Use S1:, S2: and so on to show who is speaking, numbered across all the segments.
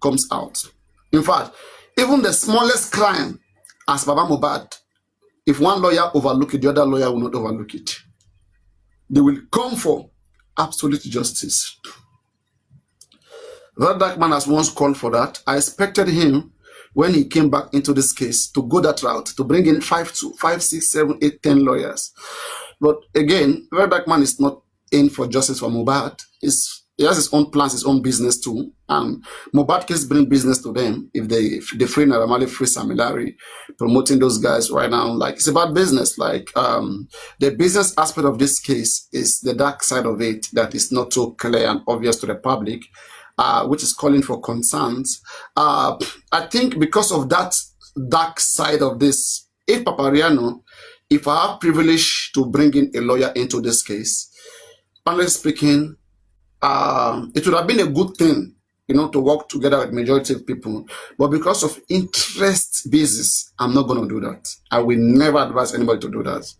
S1: comes out. In fact, even the smallest crime as Baba Mohbad, if one lawyer overlook it, the other lawyer will not overlook it. They will come for absolute justice. That dark man has once called for that. I expected him, when he came back into this case, to go that route, to bring in 5, 6, 7, 8, 10 lawyers. But again, that dark man is not in for justice for Mohbad. He has his own plans, his own business too. And Mohbad case bring business to them. If they free Naira Marley, free Sam Larry, promoting those guys right now, like it's about business. Like the business aspect of this case is the dark side of it that is not so clear and obvious to the public, which is calling for concerns. I think because of that dark side of this, if Papariano, if I have privilege to bring in a lawyer into this case, honestly speaking, it would have been a good thing, to work together with majority of people. But because of interest basis, I'm not going to do that. I will never advise anybody to do that.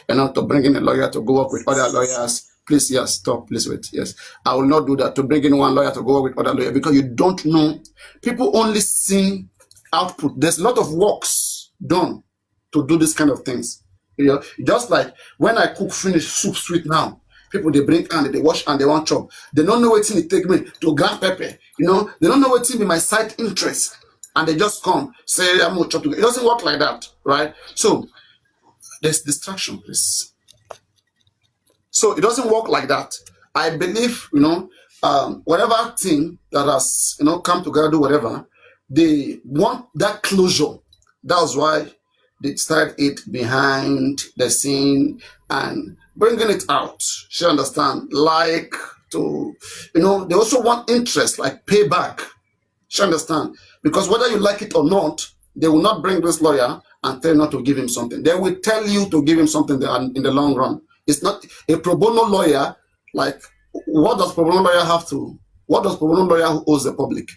S1: To bring in a lawyer to go work with other lawyers. Please, yes, stop, please wait. Yes, I will not do that. To bring in one lawyer to go work with other lawyers, because you don't know. People only see output. There's a lot of works done to do this kind of things. Just like when I cook finish soup sweet now. People, they bring and they wash and they want chop. They don't know what it take me to grind pepper. They don't know what be my side interest. And they just come, say, I'm going to chop together. It doesn't work like that, right? So, there's distraction, please. So, it doesn't work like that. I believe, whatever thing that has, come together, do whatever, they want that closure. That's why they started it behind the scene and bringing it out. She understand, like to, they also want interest, like payback. She understand, because whether you like it or not, they will not bring this lawyer and tell you not to give him something. They will tell you to give him something in the long run. It's not a pro bono lawyer. Like, what does pro bono lawyer have to? What does pro bono lawyer who owes the public?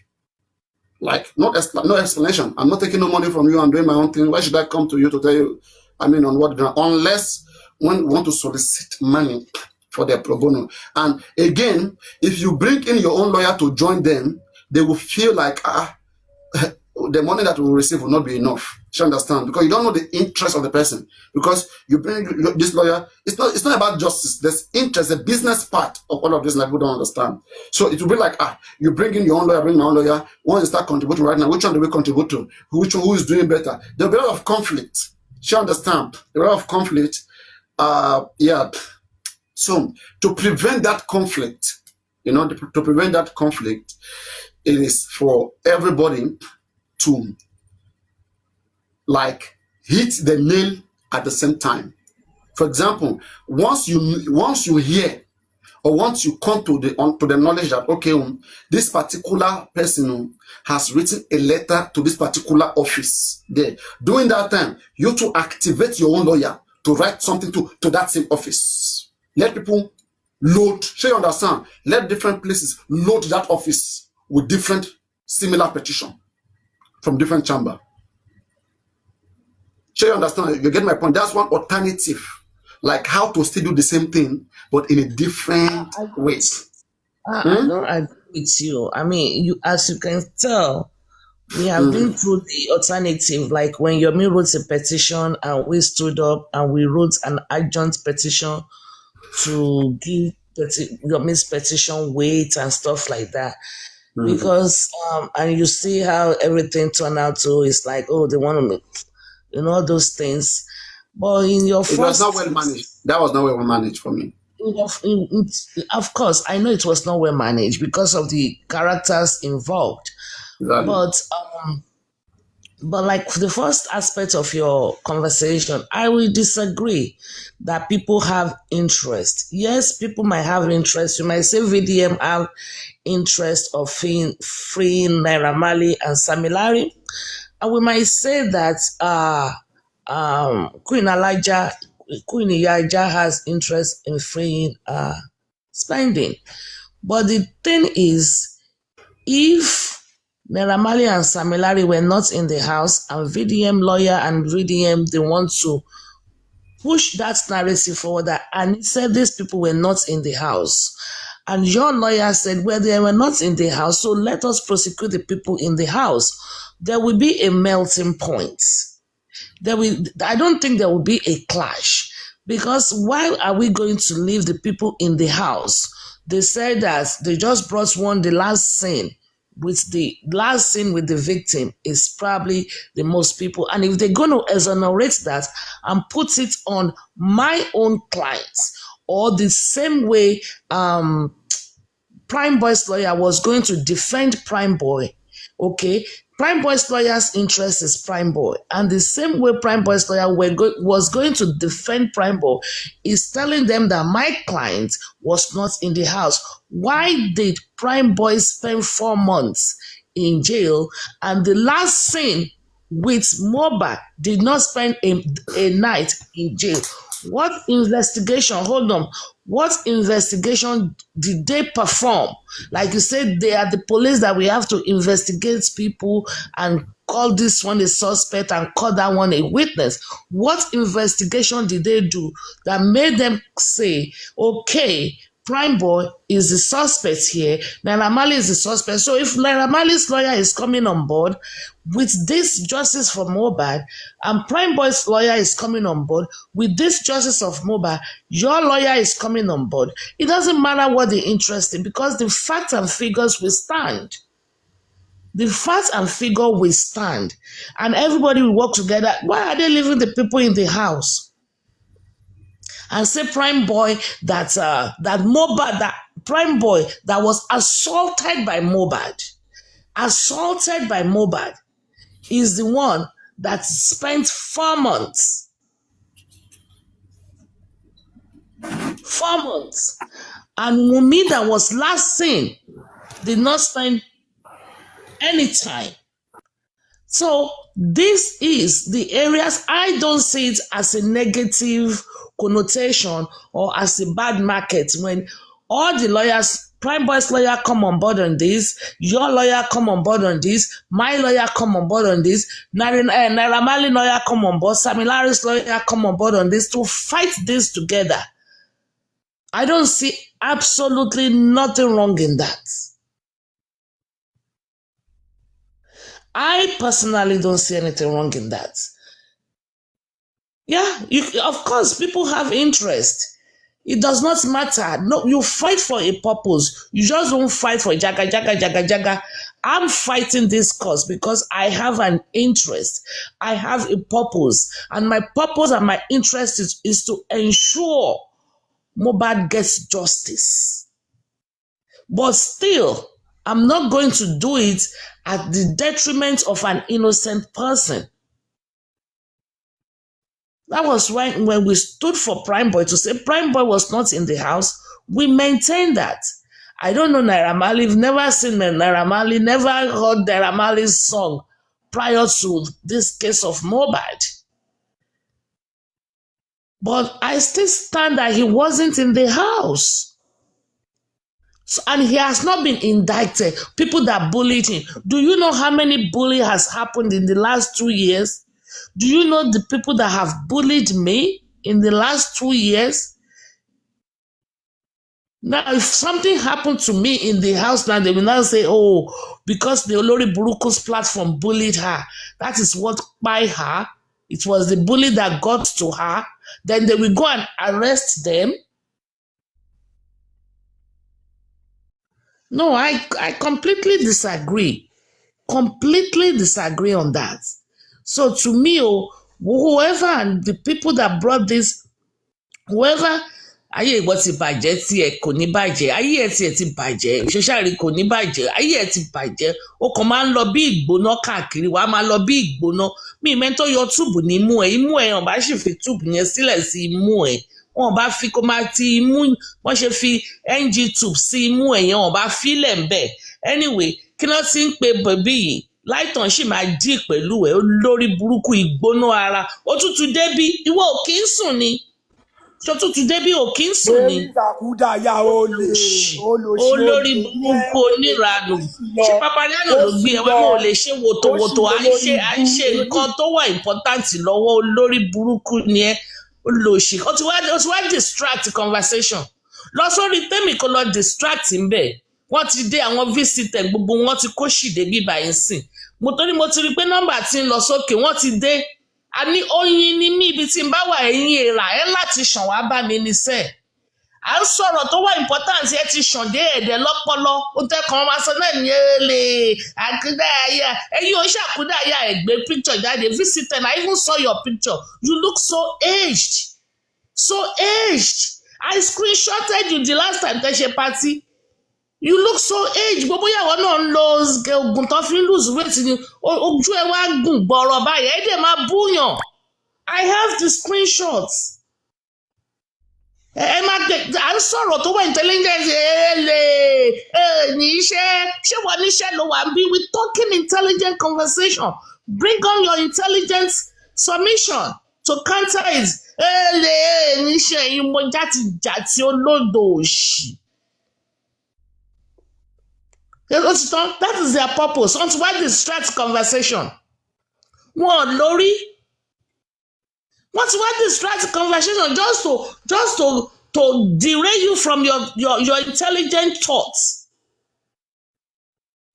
S1: Like, no explanation. I'm not taking no money from you. I'm doing my own thing. Why should I come to you to tell you? On what ground? Unless when you want to solicit money for their pro bono. And again, if you bring in your own lawyer to join them, they will feel like, the money that we will receive will not be enough. You understand? Because you don't know the interest of the person. Because you bring this lawyer, it's not about justice. There's interest, the business part of all of this that people don't understand. So it will be like, you bring in your own lawyer, bring my own lawyer. When you start contributing right now, which one do we contribute to? Who is doing better? There'll be a lot of conflict. You understand? A lot of conflict. Yeah. So to prevent that conflict, to prevent that conflict, it is for everybody to like hit the nail at the same time. For example, once you hear or once you come to the knowledge that this particular person has written a letter to this particular office there, during that time you to activate your own lawyer to write something to that same office. Let people load. Sure, you understand? Let different places load that office with different similar petition from different chamber. Sure, you understand? You get my point? That's one alternative, like how to still do the same thing, but in a different way.
S2: I don't agree with you. I mean, as you can tell, we have been through the alternative, like when Yomi wrote a petition and we stood up and we wrote an adjoint petition to give Yomi's petition weight and stuff like that. Because and you see how everything turned out to, it's like, they want to make, all those things. But in your
S1: It was not well managed. That was not well managed for me.
S2: Of course, I know it was not well managed because of the characters involved. Exactly. But like the first aspect of your conversation, I will disagree that people have interest. Yes, people might have interest. You might say VDM have interest of freeing Naira Marley and Sam Larry. And we might say that Queen Elijah has interest in freeing spending. But the thing is, if Naira Marley and Sam Larry were not in the house and VDM lawyer and VDM, they want to push that narrative forward and he said these people were not in the house And your lawyer said, well, they were not in the house, so let us prosecute the people in the house. There will be a melting point. I don't think there will be a clash, because why are we going to leave the people in the house? They said that they just brought the last scene with the victim is probably the most people. And if they're going to exonerate that and put it on my own clients, or the same way Prime Boy's lawyer was going to defend Prime Boy, okay? Prime Boy's lawyer's interest is Prime Boy. And the same way Prime Boy's lawyer was going to defend Prime Boy is telling them that my client was not in the house. Why did Prime Boy spend 4 months in jail, and the last scene with Mohbad did not spend a night in jail? What investigation did they perform? Like you said, they are the police that we have to investigate people and call this one a suspect and call that one a witness. What investigation did they do that made them say, okay, Prime Boy is the suspect here, Naira Marley is the suspect. So if Naira Marley's lawyer is coming on board with this justice for Mohbad, and Prime Boy's lawyer is coming on board with this justice of Mohbad, your lawyer is coming on board, it doesn't matter what the interest is, because the facts and figures will stand. The facts and figure will stand, and everybody will work together. Why are they leaving the people in the house? And say Prime Boy that Prime Boy that was assaulted by Mohbad is the one that spent 4 months. 4 months. And Wunmi that was last seen did not spend any time. So this is the areas. I don't see it as a negative connotation or as a bad market when all the lawyers, Prime Boy's lawyer come on board on this, your lawyer come on board on this, my lawyer come on board on this, Naira Marley lawyer come on board, Sammy Larry's lawyer come on board on this to fight this together. I don't see absolutely nothing wrong in that. I personally don't see anything wrong in that. Yeah, of course, people have interest. It does not matter. No, you fight for a purpose. You just don't fight for jaga. I'm fighting this cause because I have an interest. I have a purpose. And my purpose and my interest is to ensure Mohbad gets justice. But still, I'm not going to do it at the detriment of an innocent person. That was why when we stood for Prime Boy to say Prime Boy was not in the house, we maintained that. I don't know Naira Marley, I've never seen Naira Marley, never heard Naira Marley's song prior to this case of Mohbad. But I still stand that he wasn't in the house. So, and he has not been indicted. People that bullied him. Do you know how many bullying has happened in the last 2 years? Do you know the people that have bullied me in the last 2 years? Now, if something happened to me in the house now, they will now say, oh, because the Olori Buruku's platform bullied her. That is what by her. It was the bully that got to her. Then they will go and arrest them. No, I completely disagree. Completely disagree on that. So to me, whoever and the people that brought this, whoever, ayé ìwọ ti bàjẹ́ tí ẹ kò ní bàjẹ́, ayé ẹ tí ẹ ti bàjẹ́, ìṣẹ́ṣàrí kò ní bàjẹ́, ayé ẹ ti bàjẹ́, ó kàn máa ń lọ bí ìgbóná káàkiri, wàá máa lọ bí ìgbóná. Mi mẹ́tọ́ yọ túùbù ní imú ẹ̀ hàn bá sì fi túùbù yẹn sílẹ̀ sí imú ẹ̀. Wọ́n bá fi kó máa ti imú, wọ́n ṣe fi NG tube sí imú ẹ̀ yẹn, wọ́n bá fílẹ̀ ń bẹ̀. Anyway, kí ló ti ń pe bèbí yìí? Láìtàn sì máa dí pẹ̀lú ẹ̀ olórí burúkú ìgbóná ara. Òtútù débí, ìwọ ò kí ń sùn ni. Ṣòtútù débí ò kí ń sùn ni. Olórí burúkú oníranù. Ṣé Papariano ló gbé ẹwà mọ́ ò lè ṣe wòtòwòtò à ń ṣe nǹkan tó wà important lọ́wọ́ olórí burúkú ni ẹ olóṣì. Ó ti wá distract conversation. lọ sórí Tẹ́mi kó lọ distract ń bẹ̀. Wọ́n ti dé àwọn visitor gbogbo wọn ti kó ṣìdé bíbá yín sìn. Mo ti rí pé nọ́mbà ti ń lọ sókè wọ́n ti dé. A ní oyin ní mí ibi tí n bá wà ẹ̀yìn èèrà ẹ̀ láti ṣàn wá bá mi níṣẹ́. À ń sọ̀rọ̀ tó wà important ẹ ti ṣàn dé ẹ̀dẹ̀ lọ́pọlọ. Ó tẹ́kàn máa sọ náà ní èlé àkúdàáyà. Ẹ̀yin ò ṣàkúdàáyà ẹ̀gbẹ́ picture jáde. Visitor, I even saw your picture. You look so aged. So aged. I screenshotted you the last time tẹ́ ṣe party. You look so aged. Gbogbo ìyàwó náà ń lo oògùn tó fi ń lose weight ni ojú ẹ wá gùn gbọ̀rọ̀ báyìí. Ẹ dẹ̀ máa búyàn. I have the screenshots. Ẹ máa gbé à ń sọ̀rọ̀ tó wà intelligence ní iṣẹ́ ṣé wọ́n níṣẹ́ ló wà ń bí we talking intelligent conversation. Bring on your intelligent submission to counter it. Níṣẹ́ yìí mo jàti olódò òṣì. That is their purpose. Want to why distract conversation? Wọ́n lórí. Want to why distract conversation just to derail you from your intelligent thoughts.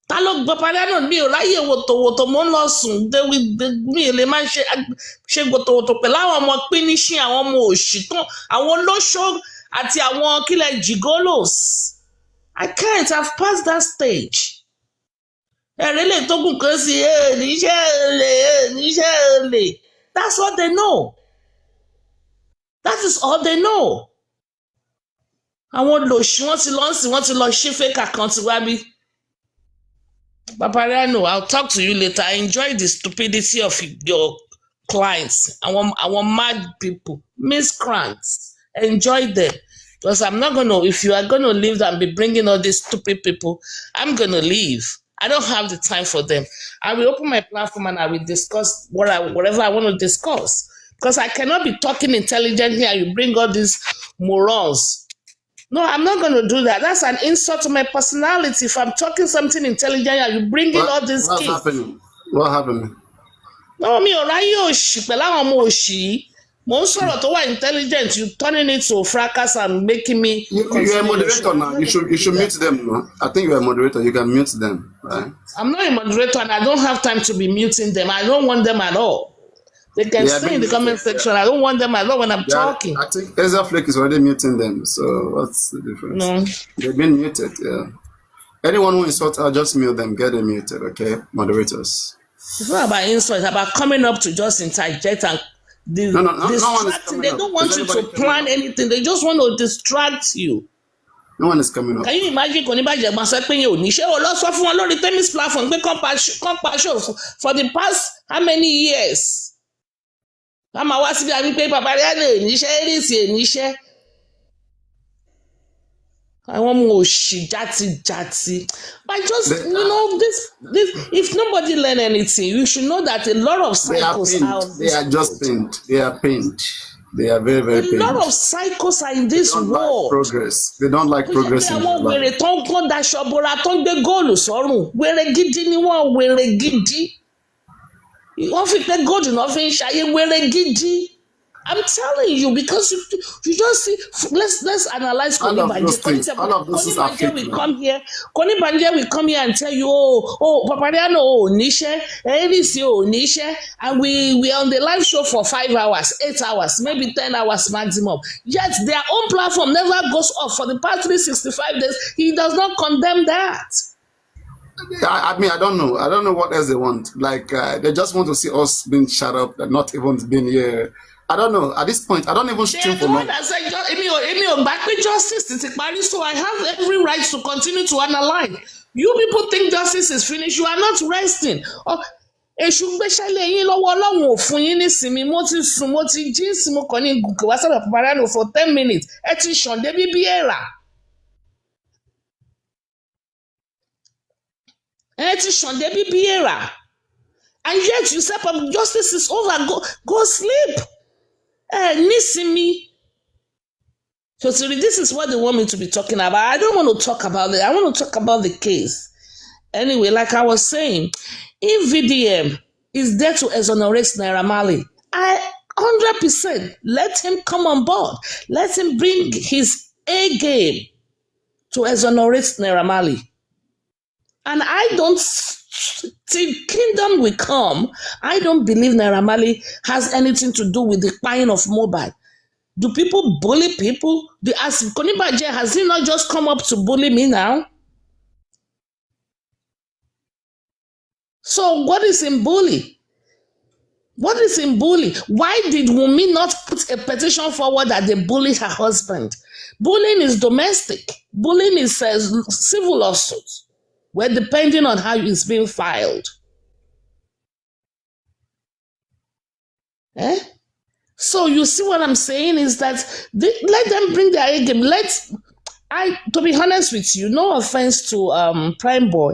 S2: Ta ló gbọ́ Papariano mi ò ráyè wòtòwòtò mo ń lọ sùn mi ò lè máa ṣe wòtòwòtò pẹ̀lú àwọn ọmọ pínísìn àwọn ọmọ òṣì tán àwọn olóṣó àti àwọn kílẹ̀ gigolos. I can't have passed that stage. Ẹ̀rẹ́ lè tó gùn kan sí níṣẹ́ olè. That's what they know. That is all they know. Àwọn olóṣì wọ́n ti lọ ṣí fake account wá bí. Papariano, I'll talk to you later. I enjoy the stupidity of your clients. Àwọn mad people, miscreants. Enjoy them. Because I'm not going to, if you are going to leave and be bringing all these stupid people, I'm going to leave. I don't have the time for them. I will open my platform and I will discuss whatever I want to discuss. Because I cannot be talking intelligently and you bring all these morons. No, I'm not going to do that. That's an insult to my personality. If I'm talking something intelligent and you bring in all these kids.
S1: What happened?
S2: No, mi ò ráyè òṣì pẹ̀lú àwọn ọmọ òṣì. Mo ń sọ̀rọ̀ tó wà intelligent, you turning it to fracas and making me.
S1: You're a moderator now. You should mute them. No? I think you're a moderator. You can mute them, right?
S2: I'm not a moderator and I don't have time to be muting them. I don't want them at all. They can stay in the comment section. I don't want them at all when I'm talking.
S1: I think Ezra Flake is already muting them. So what's the difference?
S2: No.
S1: They've been muted, yeah. Anyone who insults, I'll just mute them. Get them muted, okay? Moderators.
S2: It's not about insult. It's about coming up to just interject and
S1: no one is coming
S2: they don't want you to plan anything. They just want to distract you.
S1: No one is coming up.
S2: Can you imagine kò ní bàjẹ́ gbọ́n sọ pé yẹn ò ní ṣé o lọ sọ fún wọn lórí Temi's platform pé kàn pa show for the past how many years? Wọ́n máa wá síbi àbí pé Papariano níṣẹ́ Erisi níṣẹ́. Àwọn ọmọ òṣì jati. But just this if nobody learn anything, you should know that a lot of cycles
S1: they are just pained. They are pained. They are very, very pained.
S2: A lot of cycles are in this world.
S1: They don't like progress.
S2: Àwọn wèrè tó ń kọ́ daṣọ bora tó ń gbé góòlù sọ́rùn. Wèrè gidi ni wọ́n wèrè gidi. Wọ́n fi pé góòlù náà fi ń ṣayé wèrè gidi. I'm telling you because you just see. Let's analyze
S1: all of those things. All of those are fake.
S2: We come here. Koni Banje will come here and tell you, Papariano, Nisha, Erisi, Nisha, and we are on the live show for 5 hours, 8 hours, maybe 10 hours maximum. Yet their own platform never goes off for the past 365 days. He does not condemn that.
S1: I mean, I don't know. I don't know what else they want. Like they just want to see us being shut up and not even being here. I don't know. At this point, I don't even stream for long.
S2: Justice is parí, so I have every right to continue to analyze. You people think justice is finished. You are not resting. Èṣù gbéṣẹ́lẹ̀ yín lọ́wọ́ Ọlọ́run ò fún yín nísinmi. Mo ti sùn, mo ti jí sí mo kàn ní gùnkè wá sọ̀rọ̀ Papariano for 10 minutes. Ẹ ti ṣàn dé bíbí èèrà. Ẹ ti ṣàn dé bíbí èèrà. And yet you say justice is over. Go sleep. Nísinmi. So this is what they want me to be talking about. I don't want to talk about it. I want to talk about the case. Anyway, like I was saying, if VDM is there to exonerate Naira Marley, 100% let him come on board. Let him bring his A game to exonerate Naira Marley. And I don't, till kingdom will come, I don't believe Naira Marley has anything to do with the buying of mobile. Do people bully people? As Konibaje, has he not just come up to bully me now? So what is in bully? What is in bully? Why did Wunmi not put a petition forward that they bullied her husband? Bullying is domestic. Bullying is civil lawsuit. Well, depending on how it's being filed. Eh? So you see what I'm saying is that let them bring their A game. To be honest with you, no offense to Prime Boy,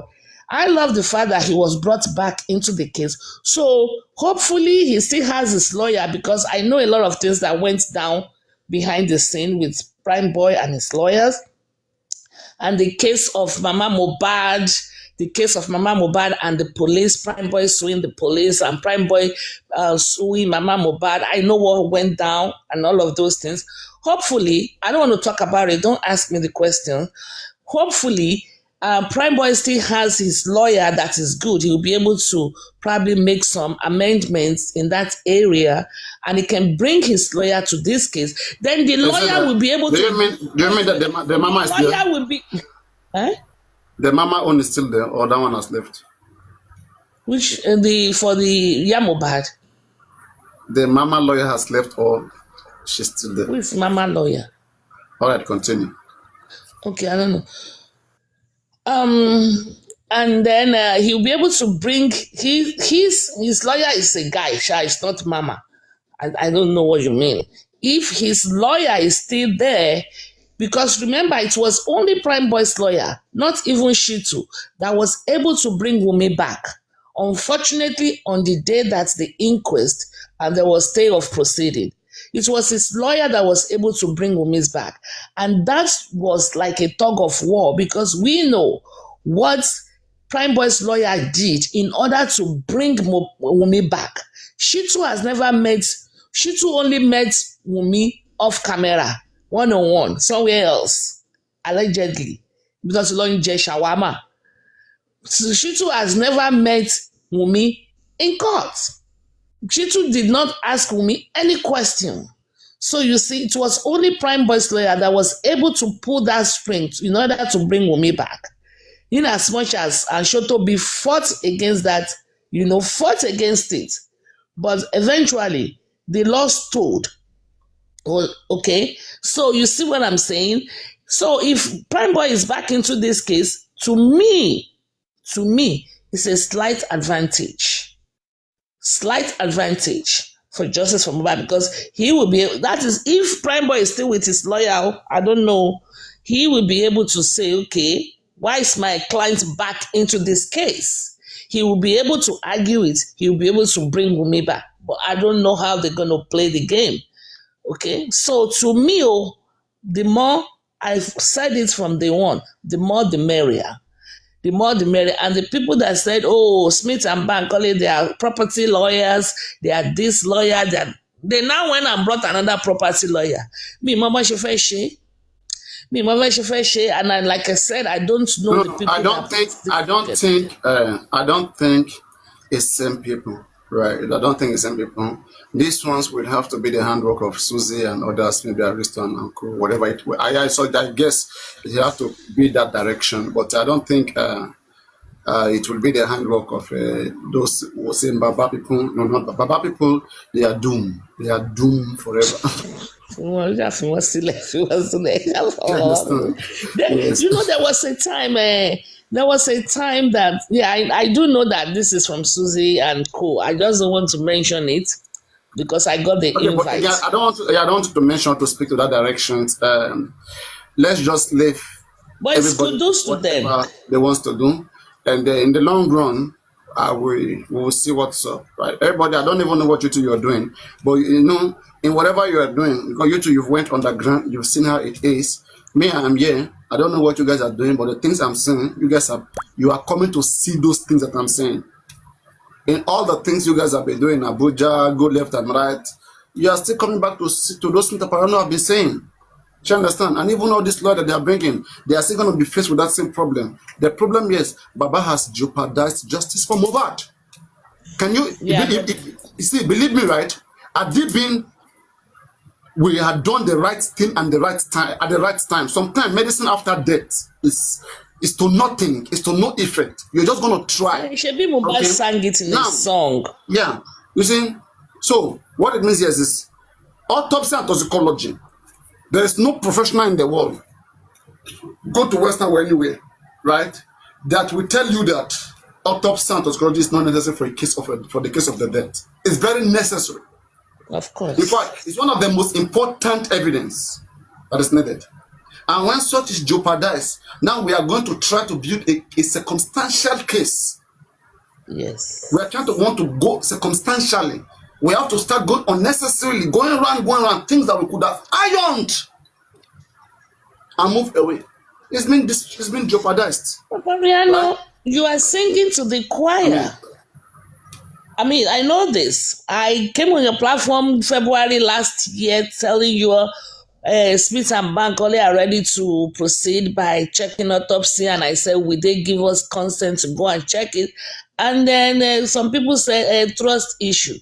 S2: I love the fact that he was brought back into the case. So hopefully he still has his lawyer, because I know a lot of things that went down behind the scene with Prime Boy and his lawyers. And the case of Mama Mohbad and the police, Prime Boy suing the police and Prime Boy suing Mama Mohbad. I know what went down and all of those things. Hopefully, I don't want to talk about it. Don't ask me the question. Hopefully, Prime Boy still has his lawyer that is good. He'll be able to probably make some amendments in that area, and he can bring his lawyer to this case. Then the lawyer will be able to.
S1: Do you mean that the mama is there?
S2: Lawyer will be.
S1: The mama own is still there, or that one has left?
S2: Which for the Mohbad?
S1: The mama lawyer has left, or she's still there?
S2: Who is mama lawyer?
S1: All right, continue.
S2: Okay, I don't know. And then he'll be able to bring his lawyer is a guy, it's not mama. I don't know what you mean. If his lawyer is still there, because remember, it was only Prime Boy's lawyer, not even Shitu, that was able to bring Wunmi back. Unfortunately, on the day that the inquest and there was stay of proceeding, it was his lawyer that was able to bring Wunmi back. And that was like a tug of war, because we know what Prime Boy's lawyer did in order to bring Wunmi back. Shitu only met Wunmi off camera, one-on-one, somewhere else, allegedly, because he learned shawarma. So Shitu has never met Wunmi in court. Shitu did not ask Wunmi any question. So you see, it was only Prime Boy's lawyer that was able to pull that string in order to bring Wunmi back. In as much as Shotobi fought against that, fought against it. But eventually, the law stood. Okay? So you see what I'm saying? So if Prime Boy is back into this case, to me, it's a slight advantage. Slight advantage for justice for Mohbad, because he will be, that is, if Prime Boy is still with his lawyer, I don't know, he will be able to say, okay, why is my client back into this case? He will be able to argue it. He will be able to bring Wunmi back. But I don't know how they're going to play the game. Okay? So to me, the more, I've said it from day one, the more the merrier. The more the merrier. And the people that said, Smith and Bankole, they are property lawyers, they are this lawyer, they now went and brought another property lawyer. Mama Shefeshi. And like I said, I don't know the people.
S1: I don't think it's same people, right? I don't think it's same people. These ones will have to be the handwork of Susie and others, maybe Aristo and Uncle, whatever it will. I guess it have to be that direction, but I don't think it will be the handwork of those who say Baba people. No, not Baba people. They are doomed. They are doomed forever.
S2: Yes.
S1: There was
S2: a time that, I do know that this is from Susie and Co. I just don't want to mention it because I got the invite.
S1: But I don't want to mention, to speak to that direction. Let's just leave.
S2: But it's kudos to them.
S1: They want to do, and in the long run, we will see what's up. Right, everybody. I don't even know what you two you're doing, but in whatever you are doing, because you two you've went underground, you've seen how it is. Me, I'm here. I don't know what you guys are doing, but the things I'm saying, you are coming to see those things that I'm saying. In all the things you guys have been doing, Abuja, go left and right, you are still coming back to those things that Papariano have been saying. You understand? And even all this law that they are bringing, they are still going to be faced with that same problem. The problem is Baba has jeopardized justice for Mohbad. Can you,
S2: Yeah, but
S1: you see, believe me, right? Had it been we had done the right thing and the right time at the right time. Sometimes medicine after death is to nothing, is to no effect. You're just gonna try.
S2: Shebi Mohbad
S1: Okay.
S2: sang it in a
S1: Now,
S2: song.
S1: yeah. You see, so what it means here is autopsy and toxicology. There is no professional in the world. Go to Western or anywhere, right? That will tell you that autopsy and toxicology is not necessary for the case of the death. It's very necessary.
S2: Of
S1: In
S2: course.
S1: fact, it's one of the most important evidence that is needed. And when such is jeopardized, now we are going to try to build a circumstantial case. We are
S2: Yes.
S1: trying to want to go circumstantially. We have to start going unnecessarily, going around, things that we could have ironed and moved away. It's been jeopardized, right?
S2: Papariano, you are singing to the
S1: I mean,
S2: choir. I know this. I came on your platform February last year telling you Smith and Bankole are ready to proceed by checking autopsy, and I said, will they give us consent to go and check it? And then some people said trust issue,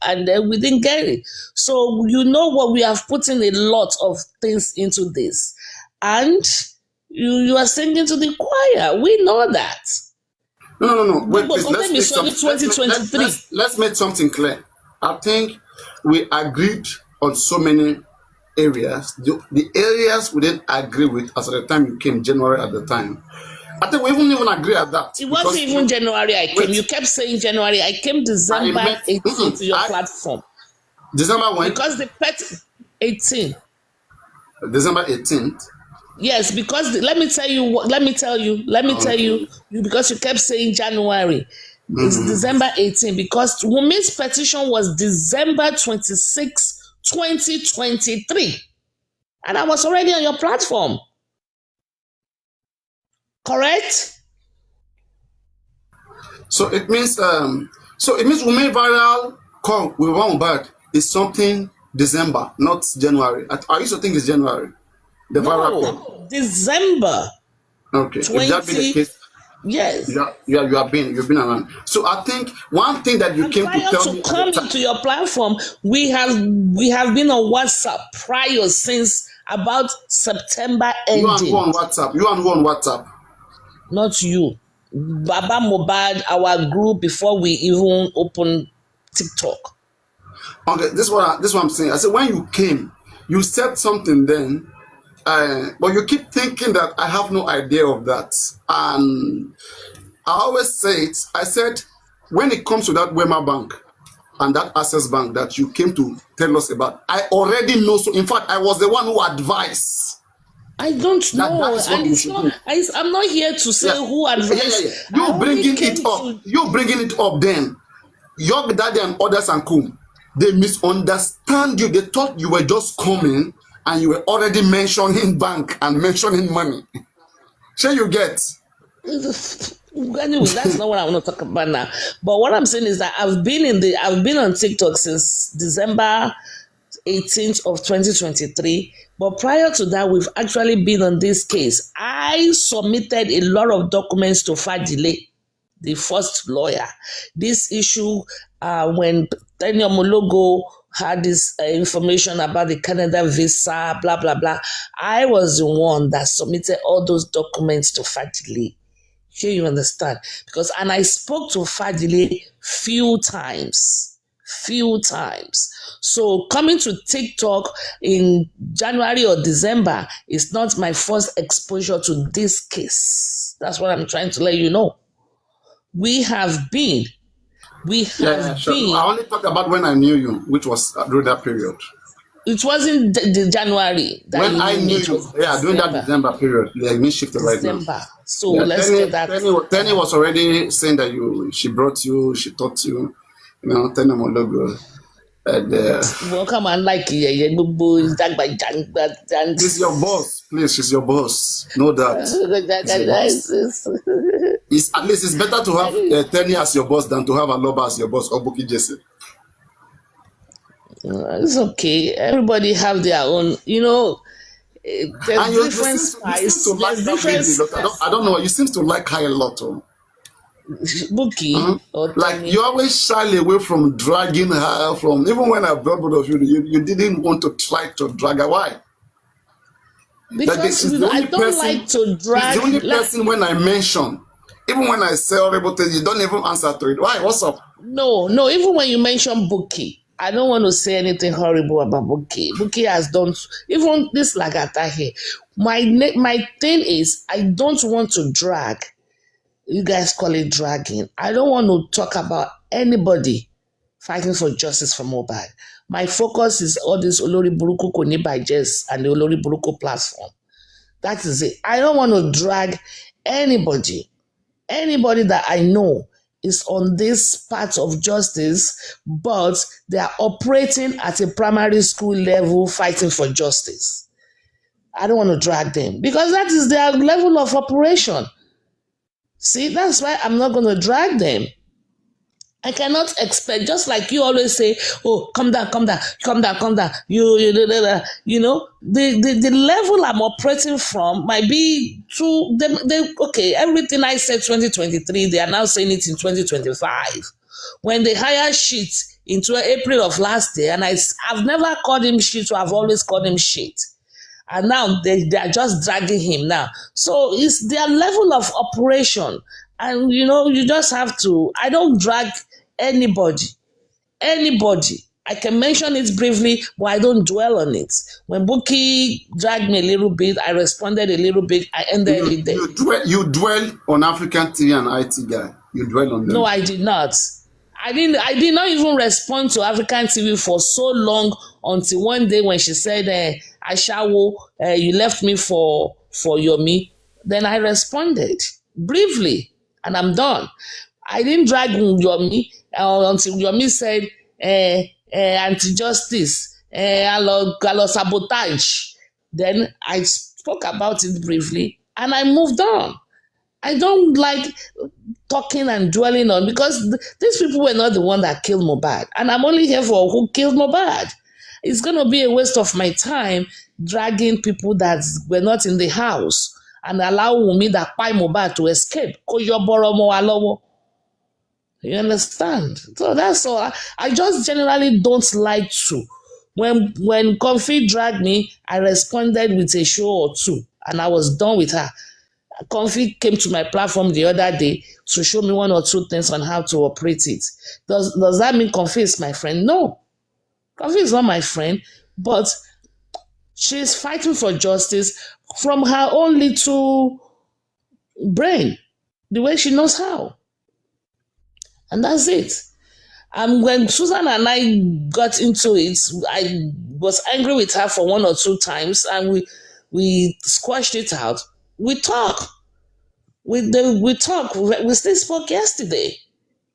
S2: and then we didn't get it. So you know what, we have put in a lot of things into this, and you are singing to the choir. We know that.
S1: no. Wait,
S2: But
S1: please. Let's make some.
S2: 2023.
S1: Let's make something clear. I think we agreed on so many areas. The areas we didn't agree with as at the time you came, January at the time. I think we even agree at that.
S2: It wasn't even January I came.
S1: Wait.
S2: You kept saying January. I came December 18th to your platform.
S1: December when?
S2: Because the pet 18.
S1: December 18th.
S2: Yes, because let me tell you, because you kept saying January. It's December 18 because Wumi's petition was December 26, 2023. And I was already on your platform. Correct?
S1: So it means Wumi viral call with one back is something December, not January. I used to think it's January. The viral call.
S2: December.
S1: Okay. If that be the case,
S2: Yes.
S1: you've been around. So I think one thing that you
S2: And
S1: came to
S2: prior
S1: tell
S2: to
S1: me
S2: coming to your platform, we have been on WhatsApp prior since about September ending.
S1: You and who on WhatsApp?
S2: Not you. Baba Mohbad, our group before we even open TikTok.
S1: Okay, this is what I'm saying. I said when you came, you said something then, but you keep thinking that I have no idea of that. And I always say it. I said when it comes to that Wema Bank and that Access Bank that you came to tell us about, I already know. So in fact, I was the one who advised.
S2: I don't know,
S1: that is what
S2: and
S1: you
S2: it's
S1: should
S2: not.
S1: do.
S2: I'm not here to say who advised.
S1: You bringing it up. Then your daddy and others and co, they misunderstand you. They thought you were just coming and you were already mentioning bank and mentioning money. Sure, you get.
S2: Anyway, that's not what I want to talk about now. But what I'm saying is that I've been on TikTok since December 18th of 2023. But prior to that, we've actually been on this case. I submitted a lot of documents to Fadile, the first lawyer. This issue, when Daniel Mologo had this information about the Canada visa, blah, blah, blah. I was the one that submitted all those documents to Fadile. Here you understand. And I spoke to Fadile few times. So coming to TikTok in January or December is not my first exposure to this case. That's what I'm trying to let you know. We have been.
S1: Sure. I only talk about when I knew you, which was during that period.
S2: It wasn't the January that
S1: when I knew you. Yeah, during that December period. Like me shifted right now.
S2: So let's get that.
S1: Tenny was already saying that she brought you, she taught you, Tenny Mologo.
S2: Welcome and like
S1: she's your boss, please. She's your boss. Know that. At least it's better to have Tenny as your boss than to have Aloba as your boss or Buki Jesse.
S2: It's okay. Everybody have their own. There's
S1: And
S2: different
S1: you seem to
S2: spice.
S1: like
S2: There's
S1: that
S2: different
S1: lady a lot.
S2: spice.
S1: I don't know. You seem to like her a lot. Oh.
S2: Bookie or
S1: Like you
S2: Tomi.
S1: always shy away from dragging her from. Even when I brought both of you, you didn't want to try to drag her. Why? Like
S2: Because
S1: she's the
S2: I
S1: only
S2: don't like
S1: person.
S2: to
S1: She's the
S2: drag.
S1: only person when I mention. Even when I say horrible things, you don't even answer to it. Why? What's up?
S2: No. Even when you mention Bookie, I don't want to say anything horrible about Bookie. Bookie has done even this Lagata here. My thing is I don't want to drag. You guys call it dragging. I don't want to talk about anybody fighting for justice for Mohbad. My focus is all this Olori Buruku Koni Digest and the Olori Buruku platform. That is it. I don't want to drag anybody. Anybody that I know is on this path of justice, but they are operating at a primary school level fighting for justice. I don't want to drag them because that is their level of operation. See, that's why I'm not going to drag them. I cannot expect, just like you always say, oh, come down, come down, come down, come down. You know, the level I'm operating from might be too, okay, everything I said 2023, they are now saying it in 2025. When they hire shit into April of last year, and I've never called him shit, so I've always called him shit. And now they are just dragging him now. So it's their level of operation. And you just have to, I don't drag anybody. Anybody. I can mention it briefly, but I don't dwell on it. When Buki dragged me a little bit, I responded a little bit, I ended it there.
S1: You dwell on African TV and IT guy. You dwell on
S2: No,
S1: them.
S2: I did not. I did not even respond to African TV for so long until one day when she said, Ashawo, you left me for Yomi. Then I responded briefly, and I'm done. I didn't drag Yomi until Yomi said, anti-justice, alo sabotage. Then I spoke about it briefly, and I moved on. I don't like talking and dwelling on because these people were not the one that killed Mohbad, and I'm only here for who killed Mohbad. It's going to be a waste of my time dragging people that were not in the house and allowing me that buy Mohbad to escape. You understand? So that's all. I just generally don't like to. When Comfy dragged me, I responded with a show or two, and I was done with her. Comfy came to my platform the other day to show me one or two things on how to operate it. Does that mean Comfy is my friend? No. Comfy is not my friend, but she's fighting for justice from her own little brain, the way she knows how. And that's it. And when Susan and I got into it, I was angry with her for one or two times, and we squashed it out. We talk. We talk. We still spoke yesterday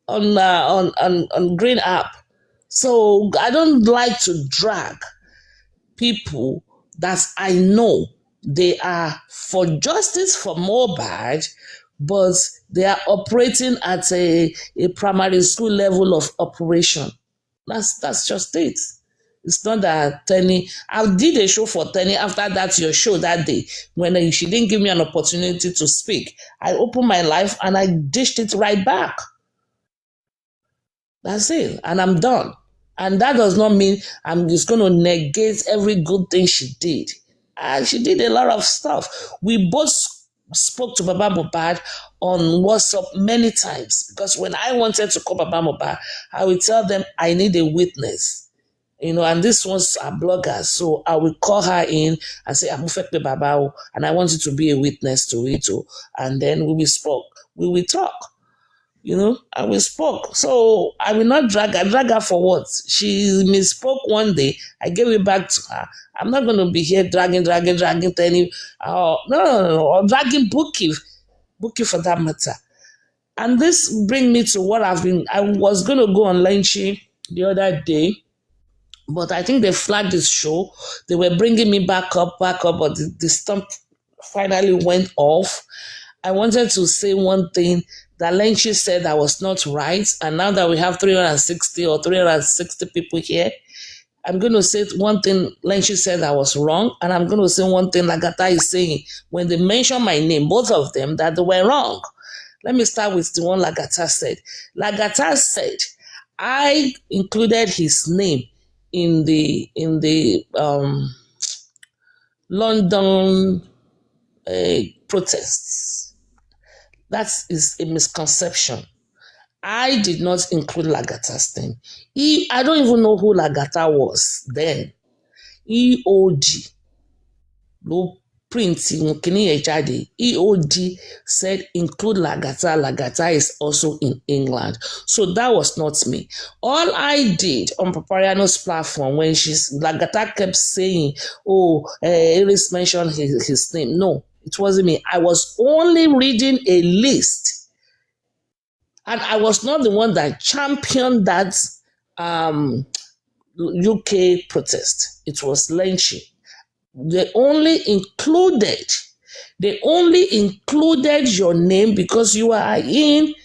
S2: on Green app. So I don't like to drag people that I know they are for justice for Mohbad, but they are operating at a primary school level of operation. That's just it. It's not that Tenny. I did a show for Tenny after that your show that day when she didn't give me an opportunity to speak. I opened my life and I dished it right back. That's it, and I'm done. And that does not mean I'm just going to negate every good thing she did. She did a lot of stuff. We both spoke to Baba Mohbad on WhatsApp many times because when I wanted to call Baba Mohbad, I would tell them I need a witness. And this ones are bloggers, so I will call her in and say, I'm Ufekpe Baba, and I want you to be a witness to it, and then we will talk. And we spoke. So I will not drag her. Drag her for what? She misspoke one day. I gave it back to her. I'm not going to be here dragging Tenny. No. Or dragging Bookie for that matter. And this brings me to what I was going to go on Lynchy the other day, but I think they flagged this show. They were bringing me back up, but the stump finally went off. I wanted to say one thing that Lynchy said that was not right, and now that we have 360 people here, I'm going to say one thing Lenchi said that was wrong, and I'm going to say one thing Lagata is saying when they mention my name, both of them, that they were wrong. Let me start with the one Lagata said. Lagata said, I included his name in the London protests. That is a misconception. I did not include Lagata's name. I don't even know who Lagata was then. EOD ló print kìíní yẹn jáde. EOD said include Lagata. Lagata is also in England. So that was not me. All I did on Papariano's platform when Lagata kept saying, Iris mentioned his name. No, it wasn't me. I was only reading a list. And I was not the one that championed that UK protest. It was Lenchi. They only included your name because you are in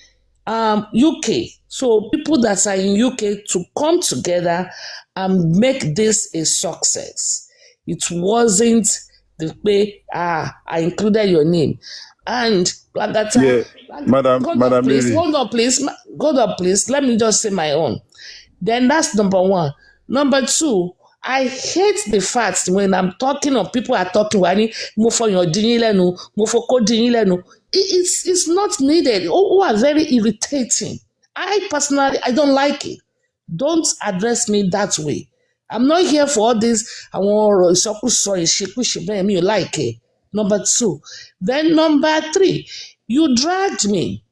S2: UK. So people that are in UK to come together and make this a success. It wasn't the way I included your name. And Lagata,
S3: Madam
S2: please,
S3: Lily.
S2: hold on, please. Let me just say my own. Then that's number one. Number two, I hate the fact when I'm talking or people are talking, it's not needed. Who are very irritating. I personally, I don't like it. Don't address me that way. I'm not here for all this. I want you like it. Number two. Then number three, you dragged me.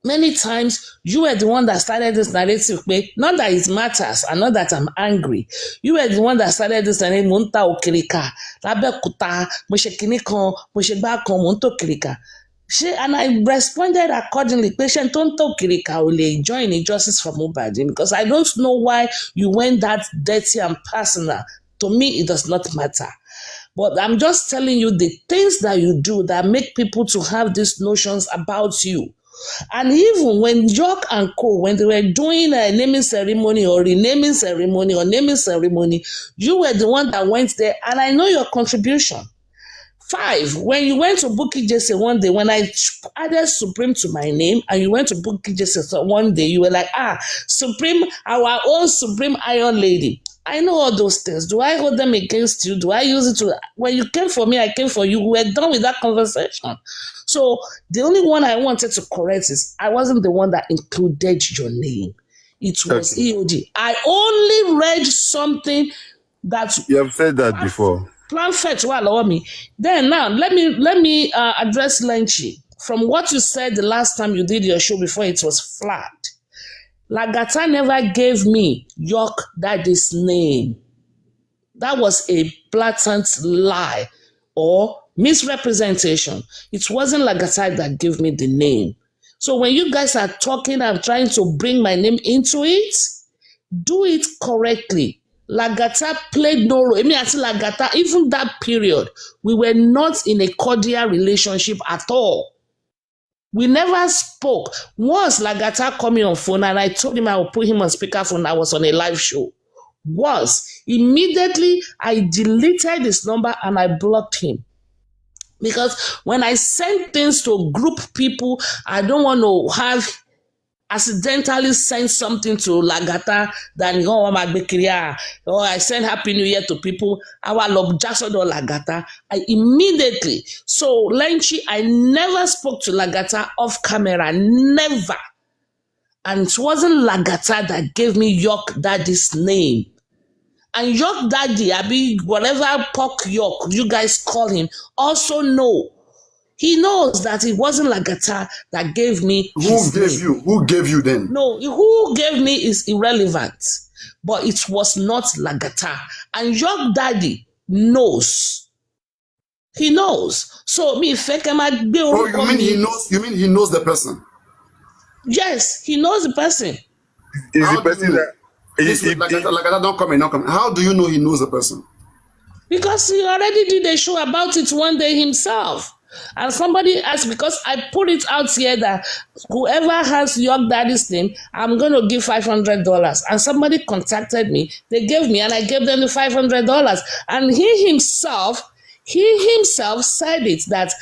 S2: Many times, you were the one that started this narrative. Not that it matters, and not that I'm angry. You were the one that started this narrative. Monta okirika, labekuta, moshekinikon, moshegbakan, monto kirika. And I responded accordingly. Patient Tonto Kirika will join injustice from Mubadi because I don't know why you went that dirty and personal. To me, it does not matter. But I'm just telling you the things that you do that make people to have these notions about you. And even when York and Co, when they were doing a naming ceremony or renaming ceremony or naming ceremony, you were the one that went there, and I know your contribution. 5, when you went to Bukky Jesse one day, when I added Supreme to my name, and you went to Bukky Jesse one day, you were like, Supreme, our own Supreme Iron Lady. I know all those things. Do I hold them against you? Do I use it to... When you came for me, I came for you. We were done with that conversation. So the only one I wanted to correct is I wasn't the one that included your name. It was EOD. I only read something that...
S3: You have said that before.
S2: Plan fetch will allow me. Then now, let me address Lenchi. From what you said the last time you did your show before it was flagged. Lagata never gave me York Daddy's name. That was a blatant lie or misrepresentation. It wasn't Lagata that gave me the name. So when you guys are talking and trying to bring my name into it, do it correctly. Lagata played no role. I mean, I see Lagata, even that period, we were not in a cordial relationship at all. We never spoke. Once Lagata called me on phone and I told him I would put him on speakerphone, I was on a live show. Once, immediately I deleted his number and I blocked him. Because when I send things to group people, I don't want to have accidentally send something to Lagata or I send Happy New Year to people. Our love just or Lagata. I immediately. So Lenchi, I never spoke to Lagata off camera. Never. And it wasn't Lagata that gave me York Daddy's name. And York Daddy, whatever Pork York you guys call him, also know. He knows that it wasn't Lagata that gave me his name.
S1: Who gave you then?
S2: No, who gave me is irrelevant. But it was not Lagata. And York Daddy knows. He knows. So me
S1: you mean he knows? You mean he knows the person?
S2: Yes, he knows the person.
S3: Is the person that
S1: Lagata don't come in. How do you know he knows the person?
S2: Because he already did a show about it one day himself. And somebody asked, because I put it out here that whoever has York Daddy's name, I'm going to give $500. And somebody contacted me. They gave me, and I gave them the $500. And he himself said it that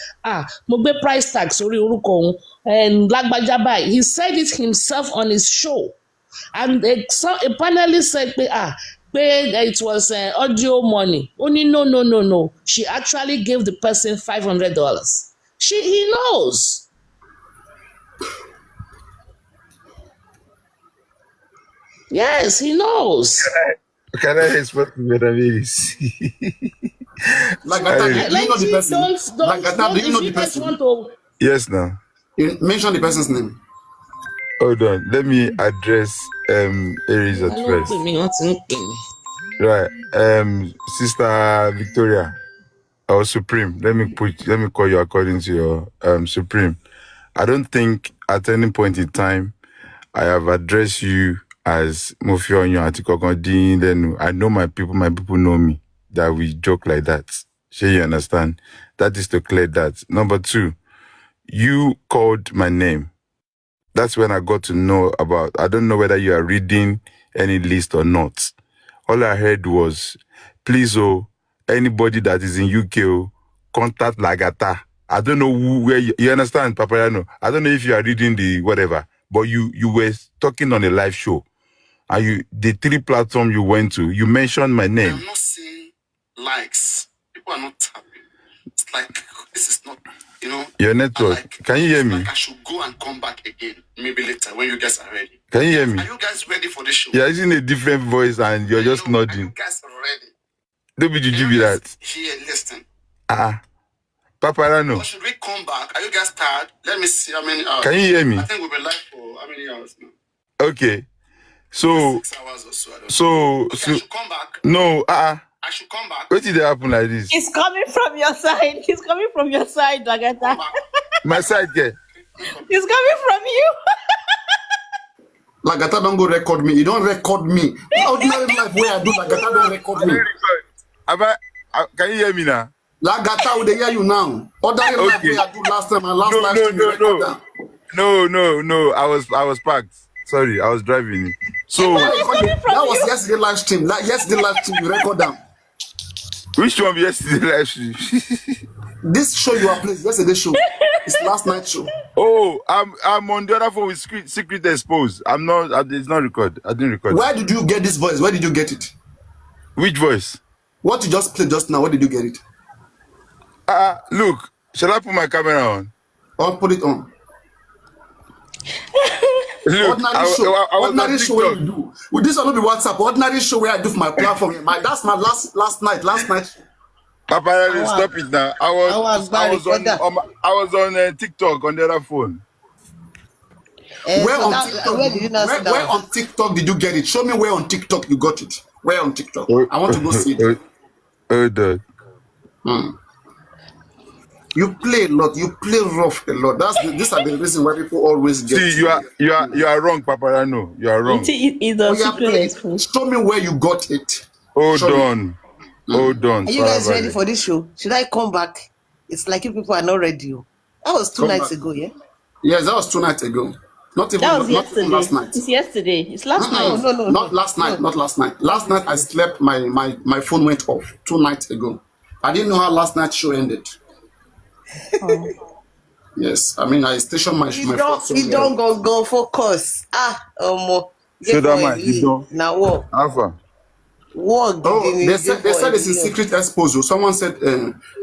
S2: mo gbé price tag sórí orúkọ òun and lágbájá báyìí. He said it himself on his show. And a panelist said it was audio money. Only no. She actually gave the person $500. He knows. Yes, he knows.
S3: Can I explain what I mean?
S1: Lagata, do you know the person? Lagata, do you know the person?
S3: Yes, now.
S1: Mention the person's name.
S3: Hold on. Let me address Aries at first. Right. Sister Victoria, or Supreme. Let me call you according to your Supreme. I don't think at any point in time I have addressed you as Mofio on your article. Then I know my people know me, that we joke like that. Sure, you understand? That is to clear that. Number 2, you called my name. That's when I got to know about, I don't know whether you are reading any list or not. All I heard was, please, anybody that is in UK, contact Lagata. I don't know where you understand, Papariano. I don't know if you are reading the whatever, but you were talking on a live show. And the 3 platforms you went to, you mentioned my name.
S1: I'm not seeing likes. People are not tapping. It's like, this is not,
S3: Your network. Can you hear me?
S1: Like I should go and come back again, maybe later when you guys are ready.
S3: Can you hear me?
S1: Are you guys ready for the show?
S3: You're using a different voice and you're just nodding.
S1: Are you guys ready?
S3: Don't be juju that.
S1: Here, listen.
S3: Paparano.
S1: Or should we come back? Are you guys tired? Let me see how many hours.
S3: Can you hear me?
S1: I think we'll be live for how many hours now?
S3: Okay. So
S1: 6 hours or so. I don't know. Okay, I should come back.
S3: No,
S1: I should come back.
S3: What did it happen like this?
S4: He's coming from your side. He's coming from your side, Lagata.
S3: My side, yeah.
S4: He's coming from you.
S1: Lagata don't go record me. You don't record me. Ordinary life where I do Lagata don't record me.
S3: Can you hear me now?
S1: Lagata would hear you now. Ordinary life where I do last time and last time.
S3: No. I was packed. Sorry, I was driving. So
S1: that was yesterday live stream. Yesterday live stream, you record them.
S3: Which one yesterday live stream?
S1: This show you are playing, yesterday show. It's last night show.
S3: Oh, I'm on the other phone with secret exposed. I'm not. It's not record. I didn't record.
S1: Where did you get this voice? Where did you get it?
S3: Which voice?
S1: What you just played just now. Where did you get it?
S3: Look. Shall I put my camera on?
S1: Or put it on.
S3: Look,
S1: ordinary show where you do. With this one will be WhatsApp. Ordinary show where I do for my platform. That's my last night.
S3: Papa, stop it now. I was on TikTok on the other phone.
S1: Where on TikTok did you get it? Show me where on TikTok you got it. Where on TikTok? I want to go see it. You play a lot. You play rough a lot. These are the reason why people always get.
S3: See, you are wrong, Papariano. You are wrong.
S1: Show me where you got it.
S3: Hold on.
S4: Are you guys ready for this show? Should I come back? It's like you people are not ready. That was 2 nights ago, yeah?
S1: Yes, that was 2 nights ago. Not even last night.
S4: It's yesterday. It's last night.
S1: No. Not last night. Not last night. Last night I slept. My phone went off 2 nights ago. I didn't know how last night's show ended. Yes, I mean I stationed my phone.
S4: You don't go focus.
S3: So that man, you don't.
S4: Now what?
S3: Alpha.
S4: What?
S1: They said it's in secret expose. Someone said,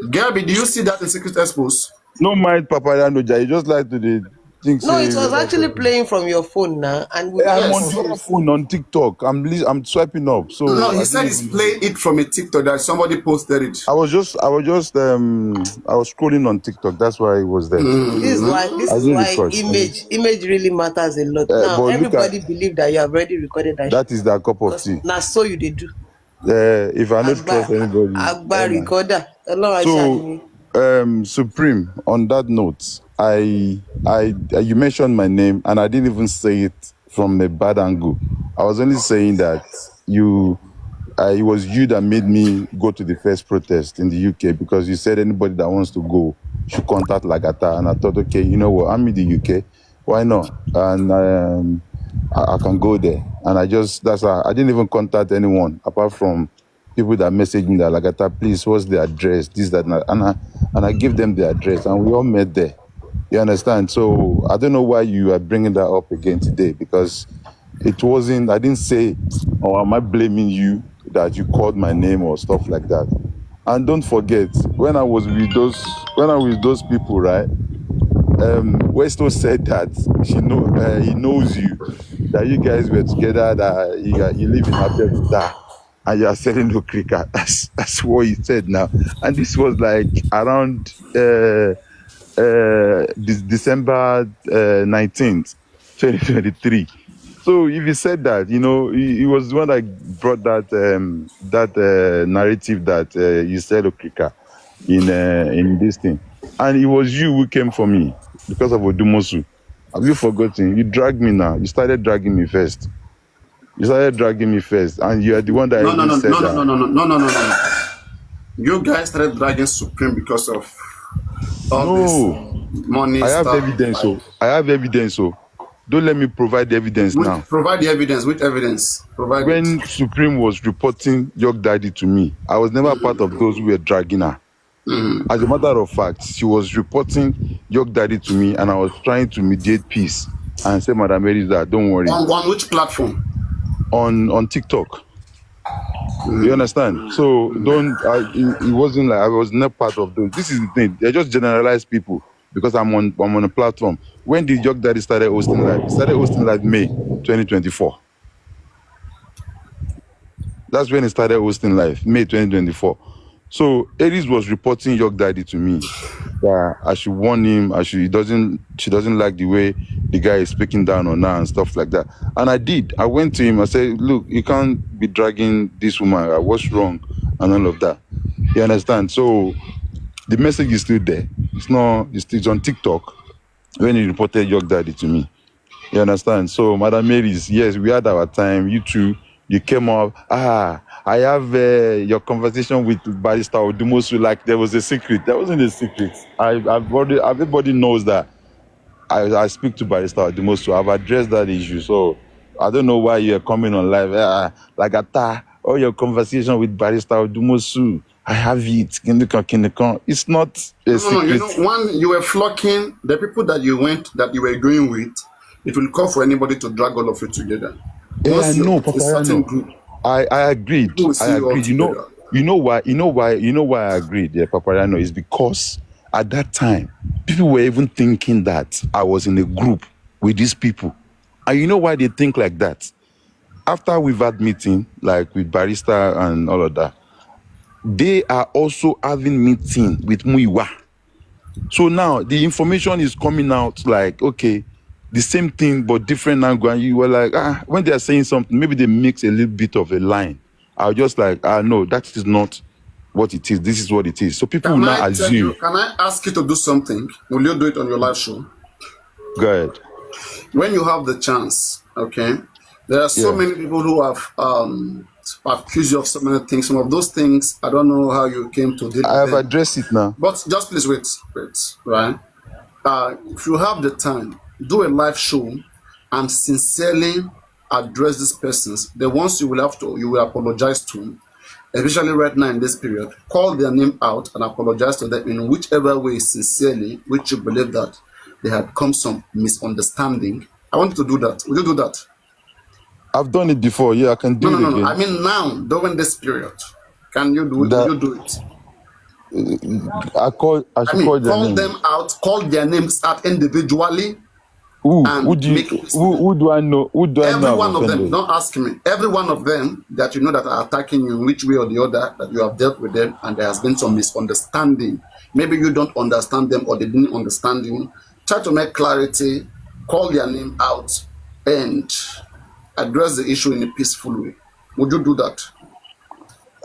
S1: Gabby, do you see that in secret expose?
S3: No mind, Papariano. You just like to the things.
S4: No, it was actually playing from your phone now, and
S3: I'm on your phone on TikTok. I'm swiping up. So
S1: no, he said he's playing it from a TikTok that somebody posted it.
S3: I was scrolling on TikTok. That's why it was there.
S4: This is why image really matters a lot. Now everybody believe that you have already recorded that.
S3: That is their cup of tea.
S4: Now so you they do.
S3: If I don't trust anybody.
S4: Agba recorder.
S3: So Supreme, on that note, you mentioned my name and I didn't even say it from a bad angle. I was only saying that you it was you that made me go to the first protest in the UK, because you said anybody that wants to go should contact Lagata. And I thought, okay, you know what, I'm in the UK. Why not? And I can go there. And I didn't even contact anyone apart from people that messaged me that, Lagata, please, what's the address? This, that, and I gave them the address, and we all met there. You understand? So I don't know why you are bringing that up again today, because it wasn't, I didn't say, or am I blaming you that you called my name or stuff like that. And don't forget, when I was with those people, right? Westo said that he knows you, that you guys were together, that you live in Abeokuta, and you are selling no cricket. That's what he said now. And this was like around December 19th, 2023. So if he said that, he was the one that brought that narrative that you said Okrika in this thing. And it was you who came for me because of Odumosu. Have you forgotten? You dragged me now. You started dragging me first. And you are the one that said that.
S1: No. You guys started dragging Supreme because of all this money stuff.
S3: I have evidence. Don't let me provide the evidence now.
S1: Provide the evidence. Which evidence?
S3: When Supreme was reporting York Daddy to me, I was never part of those who were dragging her. As a matter of fact, she was reporting York Daddy to me, and I was trying to mediate peace and say, Madam Mary, that don't worry.
S1: On which platform?
S3: On TikTok. You understand? So it wasn't like I was not part of those. This is the thing. They're just generalized people because I'm on a platform. When did York Daddy started hosting live? He started hosting live May 2024. That's when he started hosting live, May 2024. So Aries was reporting York Daddy to me that I should warn him. She doesn't like the way the guy is speaking down on her and stuff like that. And I did. I went to him. I said, look, you can't be dragging this woman. What's wrong? And all of that. You understand? So the message is still there. It's on TikTok when he reported York Daddy to me. You understand? So Madam Mary's, yes, we had our time. You two, you came up. I have your conversation with Barrister Odumosu like there was a secret. There wasn't a secret. Everybody knows that I speak to Barrister Odumosu. I've addressed that issue. So I don't know why you're coming on live. All your conversation with Barrister Odumosu, I have it. It's not a secret.
S1: When you were flocking the people that you were going with, it will call for anybody to drag all of you together.
S3: No, Papariano. I agreed. You know why I agreed, Papariano, is because at that time people were even thinking that I was in a group with these people. And you know why they think like that? After we've had meeting, like with Barrister and all of that, they are also having meeting with Muiwa. So now the information is coming out like, okay, the same thing but different angle, and you were like, when they are saying something, maybe they mix a little bit of a line. I was just like, no, that is not what it is. This is what it is. So people will now assume.
S1: Can I ask you to do something? Will you do it on your live show?
S3: Go ahead.
S1: When you have the chance, okay? There are so many people who have accused you of so many things. Some of those things, I don't know how you came to deal with.
S3: I have addressed it now.
S1: But just please wait, right? If you have the time, do a live show and sincerely address these persons. The ones you will apologize to, especially right now in this period. Call their name out and apologize to them in whichever way, sincerely, which you believe that there had come some misunderstanding. I want you to do that. Will you do that?
S3: I've done it before. Yeah, I can do it again.
S1: No. I mean now, during this period. Can you do it? Will you do it?
S3: Call
S1: them out, call their names out individually.
S3: Who do I know?
S1: Every one of them, don't ask me. Every one of them that you know that are attacking you in which way or the other, that you have dealt with them and there has been some misunderstanding. Maybe you don't understand them or they didn't understand you. Try to make clarity, call their name out, and address the issue in a peaceful way. Would you do that?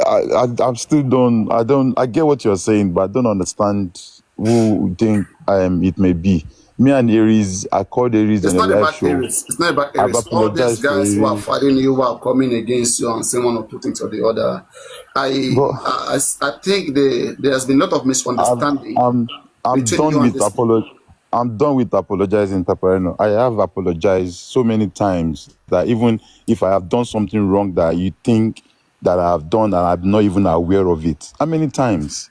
S3: I still don't. I get what you're saying, but I don't understand who you think it may be. Me and Aries, I called Aries
S1: It's
S3: on a
S1: not
S3: live
S1: about
S3: show.
S1: Aries. It's not about
S3: I've
S1: Aries. All these
S3: apologized to
S1: guys who are
S3: Aries.
S1: fighting you, who are coming against you and saying one or two things or the other,
S3: But
S1: I think there has been a lot of
S3: I'm
S1: misunderstanding
S3: I'm
S1: between
S3: done
S1: you and
S3: with
S1: this.
S3: I'm done with apologizing, Papariano. I have apologized so many times that even if I have done something wrong that you think that I have done and I'm not even aware of it. How many times?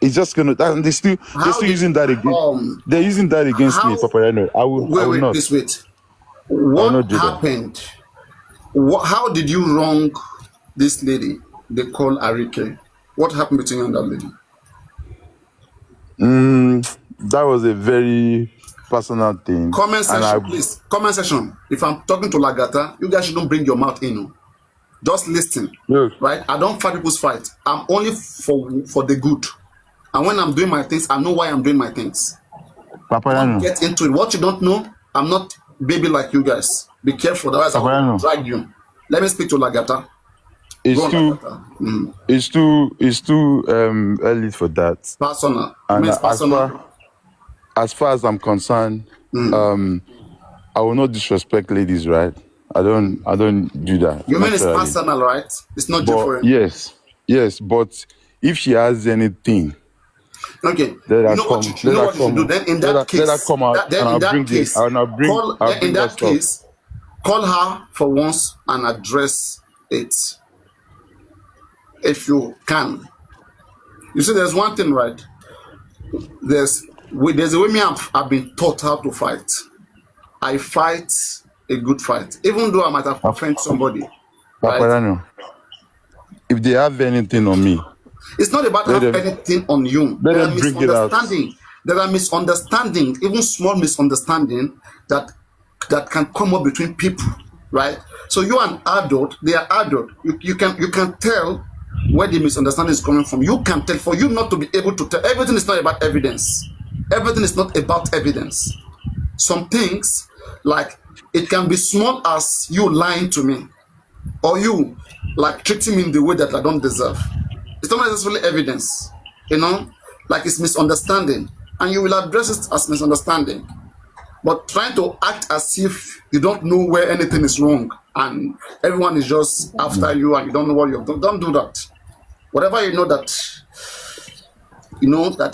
S3: It's just gonna and they're
S1: How
S3: still
S1: did
S3: using that against they're using that against me,
S1: how
S3: Papariano. I will
S1: wait,
S3: not.
S1: please wait.
S3: I will
S1: What
S3: not do that.
S1: happened? How did you wrong this lady they call Arike? What happened between you and that lady?
S3: That was a very personal thing.
S1: Comment
S3: And I
S1: section, please. Comment section. If I'm talking to Lagata, you guys shouldn't bring your mouth in. Oh. Just listen.
S3: look,
S1: Right? I don't fight people's fight. I'm only for the good. And when I'm doing my things, I know why I'm doing my things. Don't
S3: Papariano,
S1: get into it. What you don't know, I'm not baby like you guys. Be careful, otherwise I will
S3: Papariano,
S1: drag you. Let me speak to Lagata. Go
S3: it's
S1: on,
S3: too
S1: Lagata.
S3: it's too early for that.
S1: Personal. You
S3: And
S1: mean it's personal?
S3: as far as I'm concerned, I will not disrespect ladies, right? I don't do that
S1: You mean it's
S3: naturally.
S1: personal, right? It's not
S3: But
S1: different.
S3: yes, but if she has anything,
S1: Okay.
S3: let
S1: You
S3: her
S1: know what
S3: come,
S1: you
S3: let
S1: know
S3: her
S1: what you should do?
S3: come,
S1: Then in that
S3: let her
S1: case,
S3: come out and
S1: I'll
S3: I'll
S1: in
S3: bring her
S1: that
S3: stuff.
S1: case, call her for once and address it if you can. You see, there's one thing, right? There's a way I've been taught how to fight. I fight a good fight, even though I might have offended somebody, right?
S3: Paparano, if they have anything on me,
S1: It's not about
S3: let
S1: have
S3: them
S1: anything on you.
S3: let
S1: There are
S3: them bring it out.
S1: misunderstanding. There are misunderstanding, even small misunderstanding that can come up between people, right? So you are an adult, they are adult. You can tell where the misunderstanding is coming from. You can tell. For you not to be able to tell, everything is not about evidence. Everything is not about evidence. Some things, like it can be small as you lying to me, or you like treating me in the way that I don't deserve. It's not necessarily evidence, you know, like it's misunderstanding, and you will address it as misunderstanding. But trying to act as if you don't know where anything is wrong and everyone is just after you and you don't know what you've done, don't do that. Whatever you know that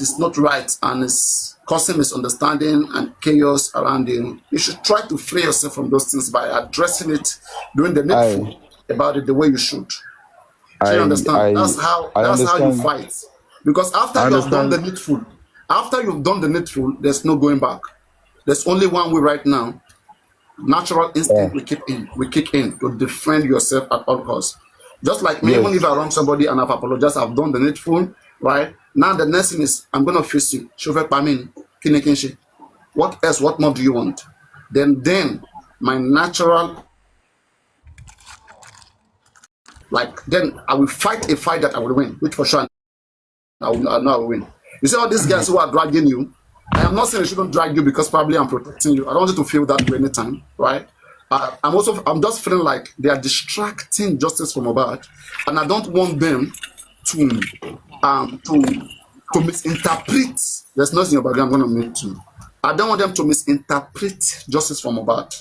S1: is not right and is causing misunderstanding and chaos around you, you should try to free yourself from those things by addressing it, doing the needful
S3: I
S1: about it the way you should. Do you
S3: I
S1: understand?
S3: I I
S1: That's how you
S3: understand.
S1: fight. Because
S3: I understand.
S1: after you've done the needful, there's no going back. There's only one way right now. Natural
S3: Uh,
S1: instinct we kick in to defend yourself at all costs. Just like me, even if
S3: yes,
S1: I wrong somebody and I've apologized, I've done the needful, right? Now the next thing is I'm gonna face you. Chauffeur Pamin, Kinekinshi. What else? What more do you want? Then my natural, then I will fight a fight that I will win, which for sure I know I will win. You see all these guys who are dragging you. I am not saying they shouldn't drag you because probably I'm protecting you. I don't want you to feel that way anytime, right? I'm just feeling like they are distracting justice from above, and I don't want them to um to misinterpret. There's nothing in your background I'm going to make to. I don't want them to misinterpret justice from above,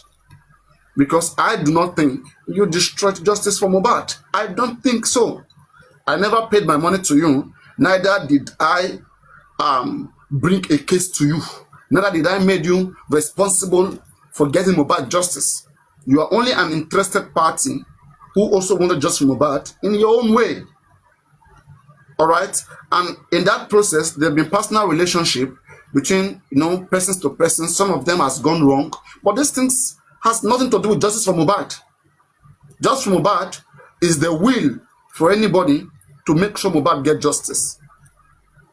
S1: because I do not think you destroyed justice from above. I don't think so. I never paid my money to you. Neither did I bring a case to you. Neither did I make you responsible for getting Mohbad justice. You are only an interested party who also wanted justice for Mohbad in your own way. All right? And in that process, there have been personal relationship between, persons to person. Some of them has gone wrong. But these things has nothing to do with justice for Mohbad. Justice for Mohbad is the will for anybody to make sure Mohbad get justice.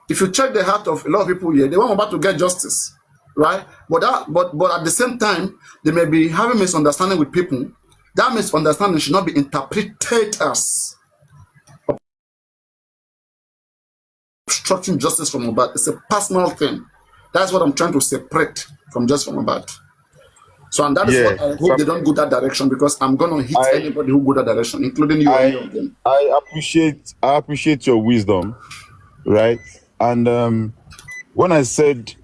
S1: If you check the heart of a lot of people here, they want Mohbad to get justice, right? But at the same time, they may be having misunderstanding with people. That misunderstanding should not be interpreted as obstructing justice from Mohbad. It's a personal thing. That's what I'm trying to separate from justice from Mohbad. So, and that is
S3: yeah.
S1: what I hope they don't go that direction, because I'm gonna hit
S3: I
S1: anybody who go that direction, including you or any of them.
S3: I appreciate your wisdom, right? And when I said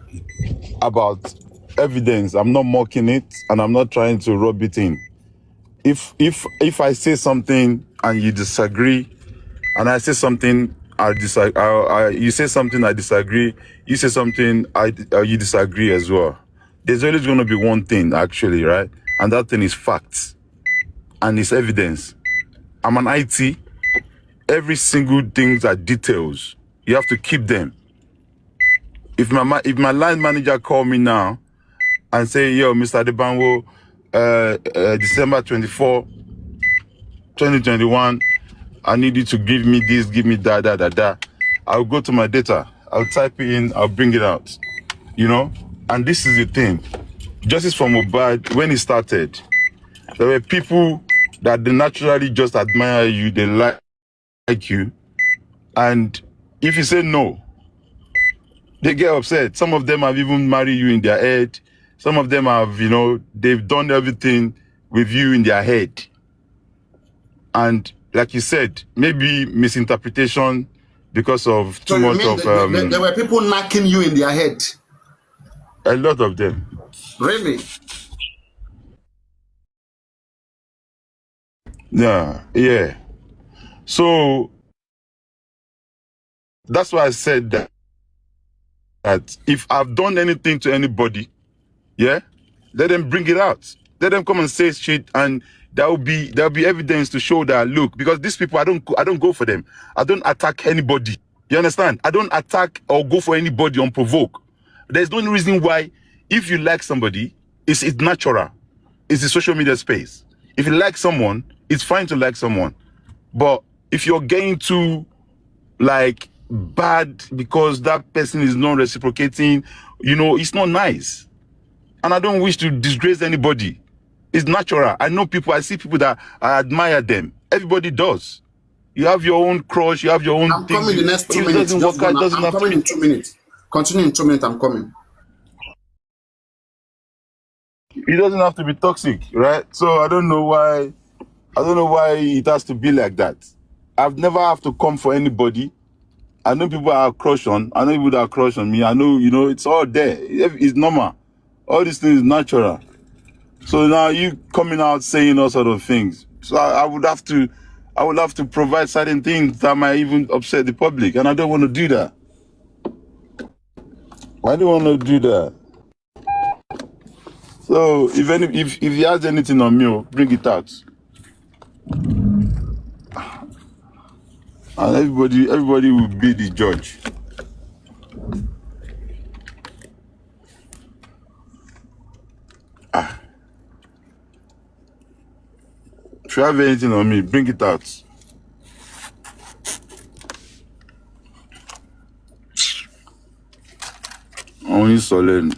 S3: about evidence. I'm not mocking it, and I'm not trying to rub it in. If I say something and you disagree, and I say something I disagree, you say something I disagree, you say something you disagree as well. There's always going to be one thing, actually, right? And that thing is facts, and it's evidence. I'm an IT. Every single things are details. You have to keep them. If my line manager call me now and say, yo, Mr. Debanwo, December 24, 2021, I need you to give me this, give me that. I'll go to my data. I'll type it in. I'll bring it out. You know? And this is the thing. Justice for Mohbad, when it started, there were people that they naturally just admire you. They like you. And if you say no, they get upset. Some of them have even married you in their head. Some of them have, they've done everything with you in their head. And like you said, maybe misinterpretation because of too much of...
S1: there were people knocking you in their head?
S3: A lot of them.
S1: Really?
S3: Yeah. So, that's why I said that if I've done anything to anybody, let them bring it out. Let them come and say shit, and there'll be evidence to show that, look, because these people, I don't go for them. I don't attack anybody. You understand? I don't attack or go for anybody unprovoked. There's no reason why, if you like somebody, it's natural. It's the social media space. If you like someone, it's fine to like someone. But if you're getting too, bad because that person is not reciprocating, it's not nice. And I don't wish to disgrace anybody. It's natural. I know people, I see people that I admire them. Everybody does. You have your own crush, you have your own
S1: I'm coming in the next 2 minutes. I'm coming in 2 minutes. Continue in 2 minutes, I'm coming.
S3: It doesn't have to be toxic, right? So I don't know why it has to be like that. I've never have to come for anybody. I know people are crush on. I know people that are crush on me. I know, it's all there. It's normal. All these things is natural. So now you coming out saying all sort of things. So I would have to provide certain things that might even upset the public. And I don't want to do that. I don't want to do that. So if he has anything on me, bring it out. And everybody will be the judge. If you have anything on me, bring it out. Only solid.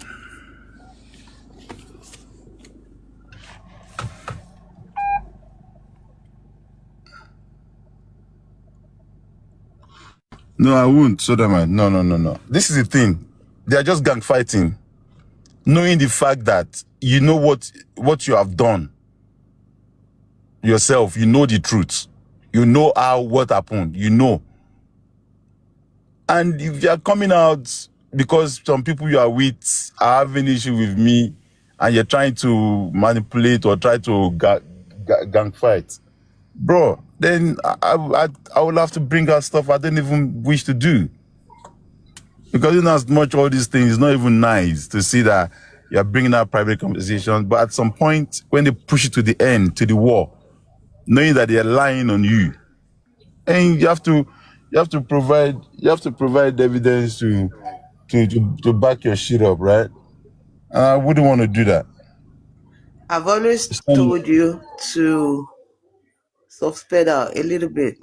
S3: No, I won't, Sodaman. No. This is the thing. They are just gang fighting. Knowing the fact that you know what you have done yourself, you know the truth. You know what happened. You know. And if you are coming out because some people you are with are having issue with me and you're trying to manipulate or try to gang fight, bro, then I will have to bring out stuff I don't even wish to do. Because in as much all these things, it's not even nice to see that you're bringing out private conversations, but at some point, when they push it to the end, to the wall, knowing that they're lying on you, and you have to provide evidence to back your shit up, right? And I wouldn't want to do that.
S4: I've always told you to soft pedal a little bit.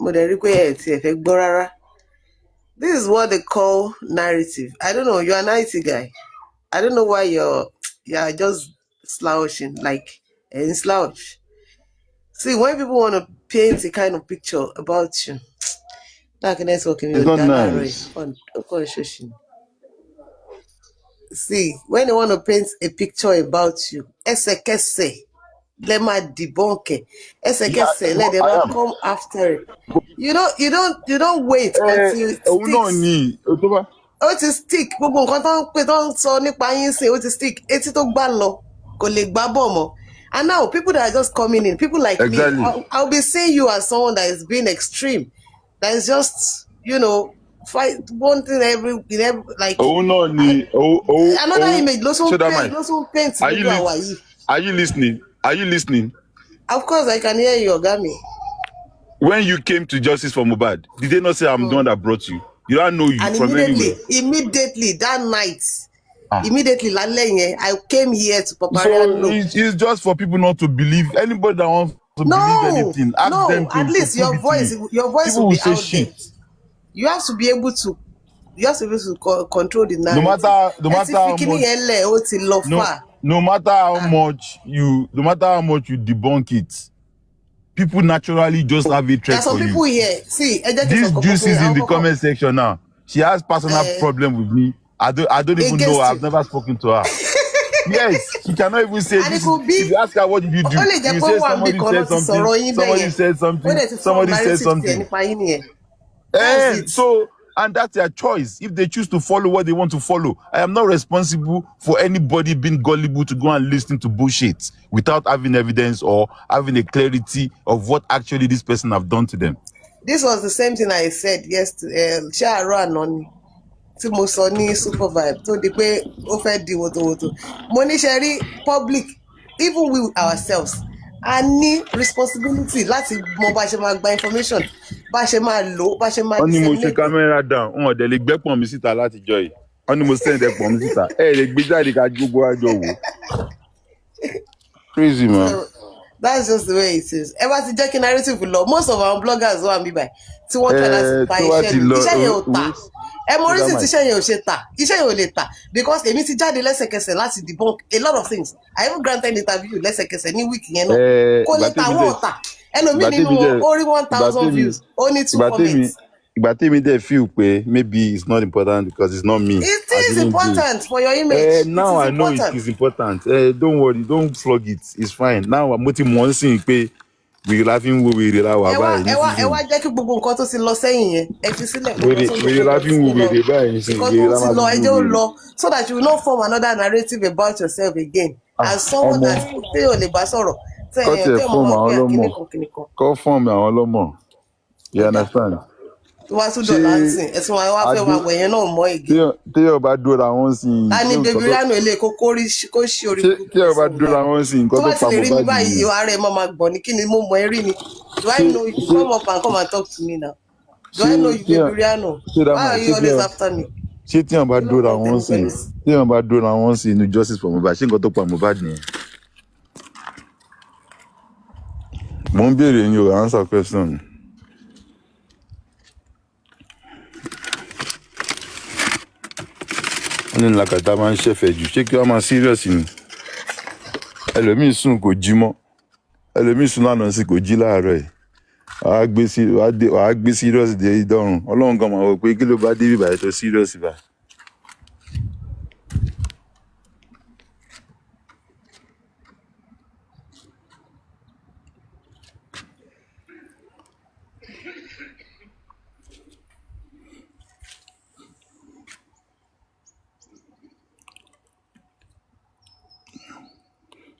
S4: This is what they call narrative. I don't know, you're an IT guy. I don't know why you're just slouching, slouch. See, when people want to paint a kind of picture about you,
S3: it's not nice.
S4: See, when they want to paint a picture about you, ẹsẹ̀kẹsẹ̀ let my debunk it. Ẹsẹ̀kẹsẹ̀ let them come after it. You don't wait until it sticks. ó ti stick gbogbo nǹkan tó ń pè tó ń sọ nípa yín sìn ó ti stick etí tó gbá lọ kò lè gbá bọ̀ mọ́. And now people that are just coming in, people like me, I'll be seeing you as someone that is being extreme, that is just, fight one thing in every like.
S3: Another
S4: image. Paint.
S3: Are you listening? Are you listening?
S4: Of course, I can hear you, Ogami.
S3: When you came to Justice for Mohbad, did they not say I'm the one that brought you? You don't know you and from anywhere.
S4: Immediately that night. Immediately, I came here to Papariano.
S3: So it's just for people not to believe. Anybody that wants to believe anything, ask them to.
S4: At least your voice will be out there. You have to be able to. You have to be able to control the narrative.
S3: No matter how much you debunk it, people naturally just have a threat for you.
S4: There are some people here. See,
S3: this juice is in the comment section now. She has personal problem with me. I don't even know. I've never spoken to her. Yes, she cannot even say this. If you ask her what did you do, you say somebody said something. So, and that's their choice. If they choose to follow what they want to follow, I am not responsible for anybody being gullible to go and listen to bullshit without having evidence or having a clarity of what actually this person have done to them.
S4: This was the same thing I said yesterday. Tí mo sọ ní super vibe tó di pé ó fẹ́ di wotowoto mo ní ṣe rí public even we ourselves a ní responsibility láti mọ bá ṣe máa gba information bá ṣe máa lò bá ṣe máa
S3: disseminate. Wọ́n ní mo ṣe camera down wọn ò dẹ̀ lè gbẹ́pọ̀n mi síta láti jọ yìí wọ́n ní mo send ẹ̀pọ̀n mi síta lè gbé jáde ká gbogbo àjọ wò. Crazy man.
S4: So, that's just the way it is. Ẹ bá ti jẹ́ kí narrative lọ most of our bloggers wà níbí báyìí tí wọ́n tẹ̀ láti ta iṣẹ́ yẹn ò ta. Reason tíṣẹ́ yẹn ò ṣe tà iṣẹ́ yẹn ò lè tà because èmi ti jáde lẹ́sẹ̀kẹsẹ̀ láti debunk a lot of things. I even granted interview lẹ́sẹ̀kẹsẹ̀ ní week yẹn náà kò lè tà wọ́n tà ẹlòmíì nínú wọn ó rí 1,000 views ó ní 2 comments.
S3: Ìgbà tèmi dẹ̀ feel pé maybe it's not important because it's not me.
S4: It is important for your image.
S3: Now I know it is important. Don't worry, don't flog it. It's fine. Now mo ti mọ̀ ń sìn pé we laughing wo wèrè la wà báyìí.
S4: ẹ wá jẹ́ kí gbogbo nǹkan tó ti lọ sẹ́yìn yẹn ẹ fi sílẹ̀.
S3: wèrè laughing wo wèrè báyìí sí
S4: wèrè la máa fi wò wèrè. ẹjẹ́ ó lọ so that you will not form another narrative about yourself again as someone that tí o lè bá sọ̀rọ̀
S3: tẹ́ ẹ̀ fọ́ọ̀mù àwọn ọlọ́mọ kọ́ fọ́ọ̀mù àwọn ọlọ́mọ you understand.
S4: wá tún dọ̀là ń sìn ẹ̀sùn wa fẹ́ wà wẹ̀yẹn náà mọ́ ègé.
S3: téèyàn bá dóra wọn sí i.
S4: a ní Papariano ilé kó ṣe orí burúkú.
S3: téèyàn bá dóra wọn sí i nǹkan tó pa
S4: tó bá ti lè rí mi báyìí ara ẹ̀ máa gbọ̀n ní kí ni mo mọ̀ ẹ́ rí ni. Do I know you? Come up and come and talk to me now. Do I know you, Papariano? Why are you always after me?
S3: Ṣé téèyàn bá dóra wọn sí i inú Justice for Mohbad ṣé nǹkan tó pa Mohbad nìyẹn. mo ń béèrè ni o answer question. wọ́n ní làkàtà máa ń ṣẹ̀fẹ̀ jù ṣé kí wọ́n máa serious ni ẹlòmíì sùn kò jí mọ́ ẹlòmíì sùn lánàá sí kò jí láàárọ̀ ẹ̀ wàá gbé serious dé ìdọ́rùn ọlọ́run kan máa wọ pé kí ló bá dé bíbá ètò serious bá.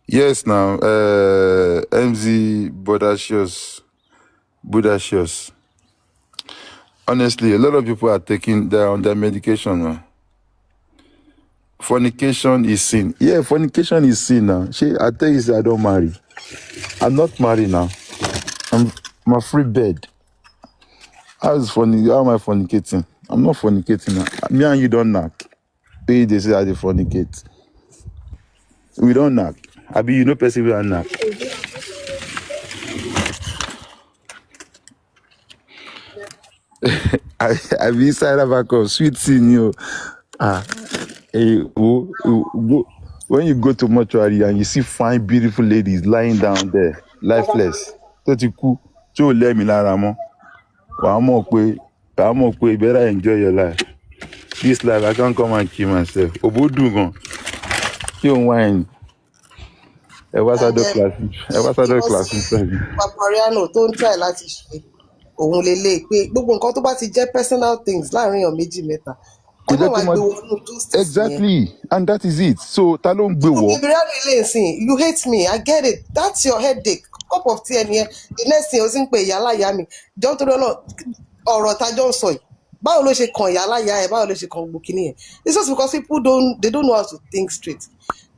S3: Yes, now, MZ Budasius. Honestly, a lot of people are they're on their medication now. Fornication is sin. Yeah, fornication is sin now. I tell you, I don't marry. I'm not married now. I'm a free bird. How am I fornicating? I'm not fornicating now. Me and you don't knock. They say I fornicate. We don't knock. Abi, you know person will knock. I be inside of a sweet scene, you. When you go to mortuary and you see fine, beautiful ladies lying down there, lifeless, you let me you better enjoy your life. This life, I can't come and kill myself. Obodugon, you wine.
S4: Papariano tó ń try láti ṣe òun lélẹ̀ pé gbogbo nǹkan tó bá ti jẹ́ personal things láàrin èèyàn méjì mẹ́ta
S3: Exactly, and that is it. So Talon Gbewo.
S4: You hate me, I get it. That's your headache. Cup of tea and here. The next thing I was in pay yala yami. Don't know or tajon soy. Báwo ló ṣe kàn yálà yá ẹ báwo ló ṣe kàn gbòkìní ẹ. It's just because people don't know how to think straight.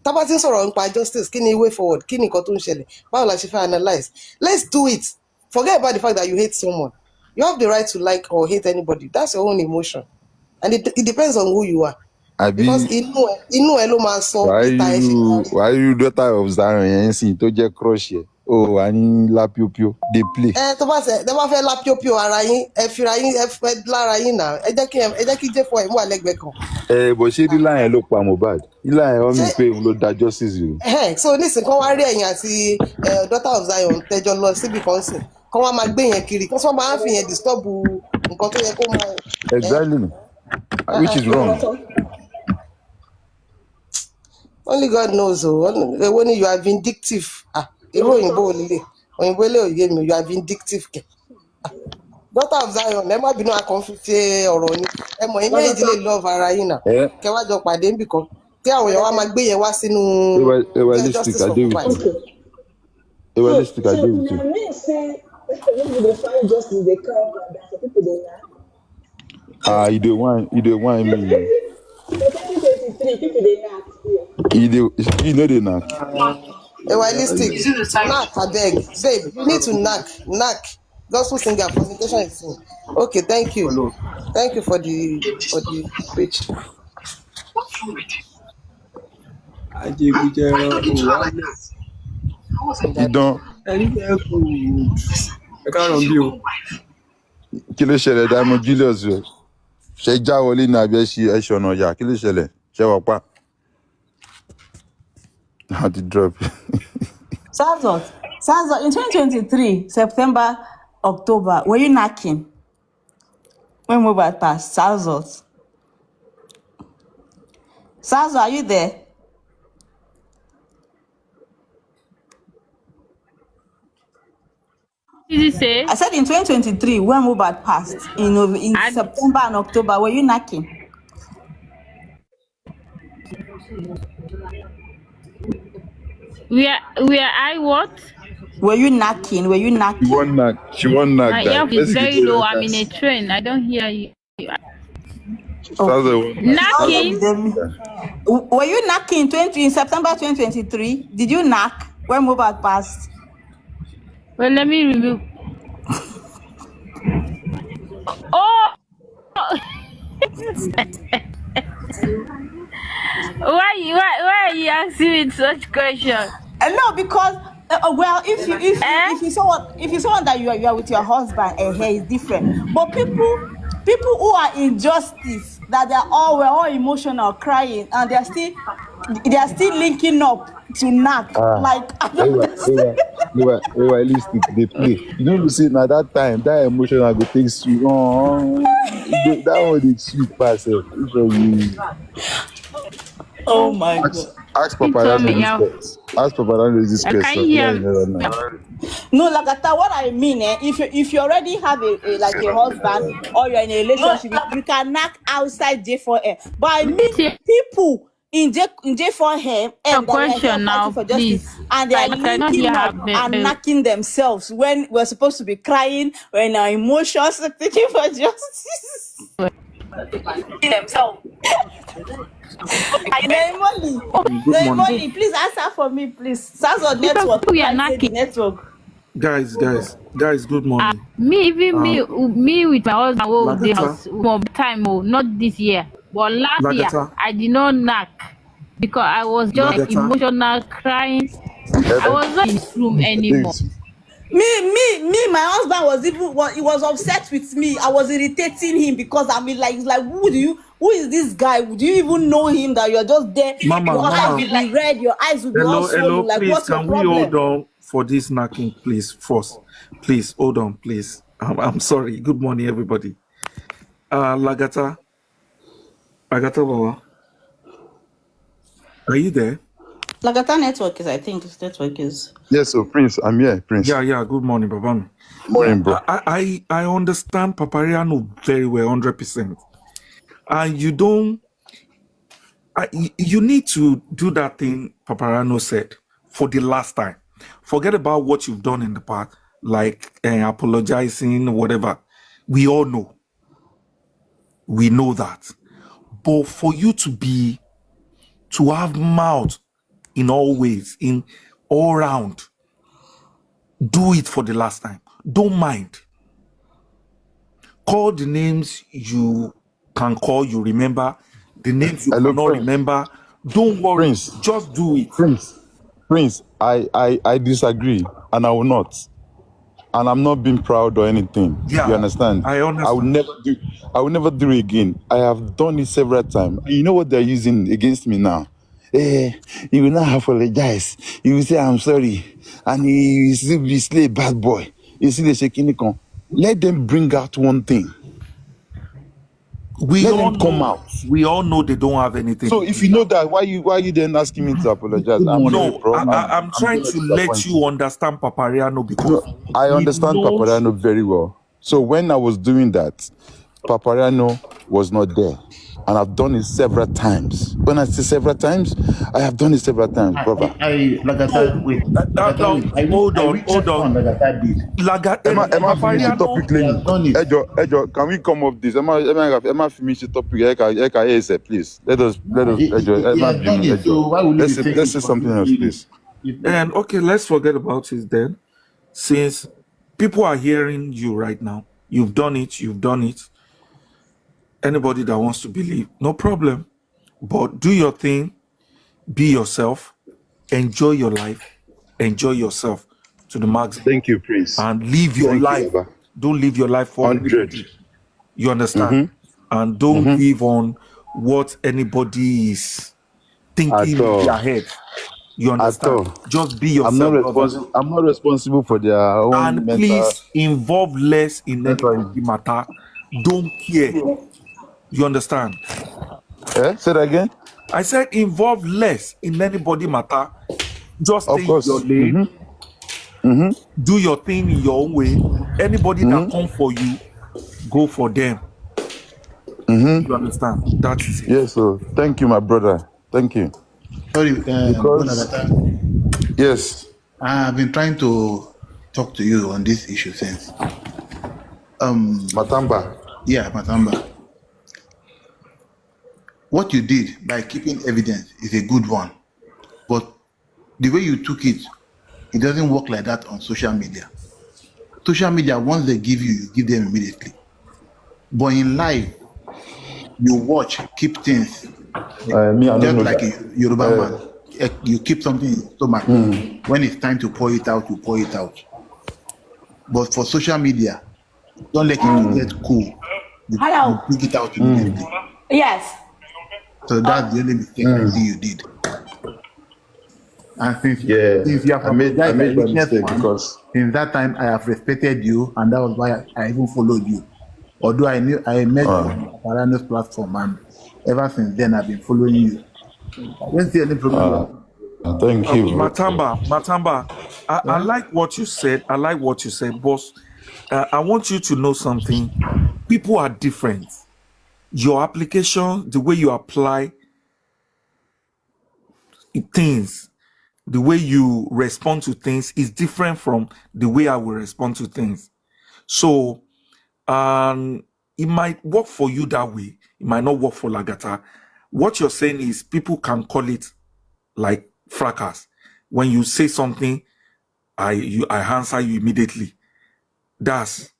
S4: Tábà tí ń sọ̀rọ̀ nípa justice kí ni way forward kí ni nǹkan tó ń ṣẹlẹ̀ báwo la ṣe fẹ́ analyse. Let's do it. Forget about the fact that you hate someone. You have the right to like or hate anybody. That's your own emotion. And it depends on who you are. Because inú ẹ ló máa sọ ìta ẹ ṣe máa rí.
S3: Why you daughter of Zion yẹn sì tó jẹ́ crush yẹ? Oh, I need la pio dey play.
S4: Tó bá fẹ́ la pio ara yín ẹ fira yín ẹ fẹ́ lára yín náà ẹ jẹ́ kí J4 ẹ̀ mú àlẹ́gbẹ̀ẹ́ kan.
S3: Bó ṣe rí láyẹn ló pa Mohbad. Láyẹn wọ́n mi pé òun ló da justice yìí.
S4: So nísìnyí kán wá rí ẹ̀yìn àti daughter of Zion tẹjọ lọ síbi kan sìn kán wá máa gbé yẹn kiri kán sọ máa fi yẹn disturb nǹkan tó yẹ kó máa.
S3: Exactly. Which is wrong.
S4: Only God knows when you are vindictive irú òyìnbó olè òyìnbó ilé òye mi you are vindictive kẹ. Daughter of Zion ẹ má bínú akànfífẹ́ ọ̀rọ̀ ni ẹ mọ̀ yín méjì lè love ara yín náà kẹwàá jọ pàdé níbì kan tí àwọn èèyàn wa máa gbé yẹn wá sínú justice for Mohbad.
S3: Realistic, I agree with you. You dey whine me.
S5: 2023 people dey knack.
S3: You know they knack.
S4: Realistic, knack abeg, babe. You need to knack. Gospel singer, presentation is sing. Okay, thank you for the speech.
S3: Idán. Kí ló ṣẹlẹ̀ Diamond Julius rẹ̀? Ṣé já wọlé ní àbí ẹ ṣe ọ̀nà ọ̀yà? Kí ló ṣẹlẹ̀? Ṣé wọ́n pa? How to drop?
S5: Sazot, in 2023, September, October, were you knacking? When Mohbad passed, Sazot, are you there?
S6: Did you say?
S5: I said in 2023, when Mohbad passed, in September and October, were you knacking?
S6: Were I what?
S5: Were you knacking?
S3: She won't knock.
S6: My ear is very low. I'm in a train. I don't hear you. Knocking?
S5: Were you knacking in September 2023? Did you knock when Mohbad passed?
S6: Well, let me remove. Oh! Why are you asking me such questions?
S5: No, because well, if you saw that you are with your husband, hair is different. But people who are in justice, that we're all emotional, crying, and they are still linking up to knock. Like
S3: realistic, they play. You know, you see, now that time, that emotion I go take sweet. That one is sweet pass.
S5: Oh my God.
S3: Ask Papariano this question.
S6: I can't hear.
S5: No, Lagata, what I mean, if you already have a husband or you're in a relationship, you can knock outside J4M. But I mean people in J4M and
S6: question now,
S5: for justice,
S6: please.
S5: and they are linking up and knocking themselves when we're supposed to be crying, when our emotions are seeking for justice. themselves. Naimoli, please answer for me, please. Sazot network.
S6: We are knocking
S7: network. Guys, good morning.
S6: Me with my husband will the house more time, not this year. But last year I did not knock because I was just emotional crying. I was not in this room anymore.
S5: Me, my husband he was upset with me. I was irritating him because I mean, like who is this guy? Do you even know him that you're just there?
S7: Mama,
S5: your eyes will be red, your eyes will be all swollen. Like,
S7: please,
S5: what's your problem?
S7: Can we hold on for this knocking, please, first? Please, hold on, please. I'm sorry. Good morning, everybody. Lagata Baba. Are you there?
S5: Lagata network is, I think his network is.
S3: Yes, so Prince, I'm here, Prince.
S7: Yeah, good morning, Baba.
S3: Morning, bro.
S7: I understand Papariano very well, 100%. and you don't. You need to do that thing Papariano said for the last time. Forget about what you've done in the past, like apologizing, whatever. We all know. We know that. But for you to have mouth in all ways, in all round, do it for the last time. Don't mind. Call the names you can call, you remember. The names you
S3: Hello,
S7: cannot
S3: Prince.
S7: remember. Don't worry.
S3: Prince.
S7: Just do it.
S3: Prince, I disagree, and I will not. And I'm not being proud or anything.
S7: Yeah,
S3: You understand?
S7: I understand.
S3: I will never do it again. I have done it several times. And you know what they're using against me now? You will not apologize. You will say I'm sorry. And you will still be still a bad boy. You see the shaking. Let them bring out one thing.
S7: We
S3: Let
S7: all
S3: them come
S7: know.
S3: out.
S7: We all know they don't have anything.
S3: So if you know that, why you then asking me to apologize? I'm sorry,
S7: No,
S3: bro.
S7: I'm
S3: I'm
S7: trying
S3: gonna
S7: to let
S3: disappoint
S7: you
S3: you.
S7: understand Papariano because
S3: No, I
S7: he
S3: understand
S7: knows.
S3: Papariano very well. So when I was doing that, Papariano was not there. And I've done it several times. When I say several times, I have done it several times, brother.
S7: No,
S8: Wait,
S7: no,
S8: wait.
S7: hold
S8: I
S7: on,
S8: read
S7: hold on.
S8: one Lagata did.
S3: Emma finish the
S7: Papariano.
S3: topic,
S8: He
S3: Lenny.
S8: has done it.
S3: Ejo, can we come off this? Emma finish the topic. Eka, please. Let us, Ejo,
S8: He
S3: Emma
S8: has done
S3: Binu,
S8: it.
S3: Ejo.
S8: So why will you be
S3: Let's
S8: taking
S3: say
S8: for
S3: something
S8: him
S3: else,
S8: doing it?
S3: please.
S7: And okay, let's forget about it then. Since people are hearing you right now, you've done it, Anybody that wants to believe, no problem. But do your thing, be yourself, enjoy your life, enjoy yourself to the maximum,
S3: Thank you, Prince.
S7: and live your
S3: Thank you,
S7: life.
S3: Baba.
S7: Don't live your life for
S3: 100.
S7: anybody. You understand? And don't live on what anybody is thinking
S3: At
S7: in their
S3: all.
S7: head. You
S3: At
S7: understand?
S3: all.
S7: Just be
S3: I'm not
S7: yourself, brother.
S3: responsible. I'm not responsible for their own
S7: And please involve less in
S3: mental.
S7: anybody matter. Don't care. You understand?
S3: Say that again.
S7: I said involve less in anybody matter. Just
S3: Of
S7: stay in your
S3: course.
S7: lane, do your thing in your own way. Anybody that come for you, go for them. You understand? That is it.
S3: Yes, so thank you, my brother. Thank you.
S8: Sorry, Bro
S3: Because
S8: Lagata.
S3: yes,
S8: I've been trying to talk to you on this issue since.
S3: Matamba.
S8: Yeah, Matamba. What you did by keeping evidence is a good one, but the way you took it, it doesn't work like that on social media. Social media, once they give you, you give them immediately. But in life, you watch, keep things,
S3: Me, I don't
S8: just
S3: know
S8: like a
S3: that.
S8: Yoruba man. You keep something in your stomach. When it's time to pour it out, you pour it out. But for social media, don't let it get cool. You
S5: Hello.
S8: bring it out immediately.
S5: Yes.
S8: So that's the only mistake I see you did. And since you have
S3: I
S8: apologized, I
S3: made that
S8: witnessed
S3: mistake
S8: one.
S3: because
S8: Since that time, I have respected you, and that was why I even followed you. Although I met you on Papariano's platform, and ever since then, I've been following you. I don't see any problem with you.
S3: thank you, bro.
S7: Matamba, I
S8: Yeah?
S7: like what you said. Boss. I want you to know something. People are different. Your application, the way you apply things, the way you respond to things is different from the way I will respond to things. So, it might work for you that way. It might not work for Lagata. What you're saying is people can call it like fracas. When you say something, I answer you immediately. That's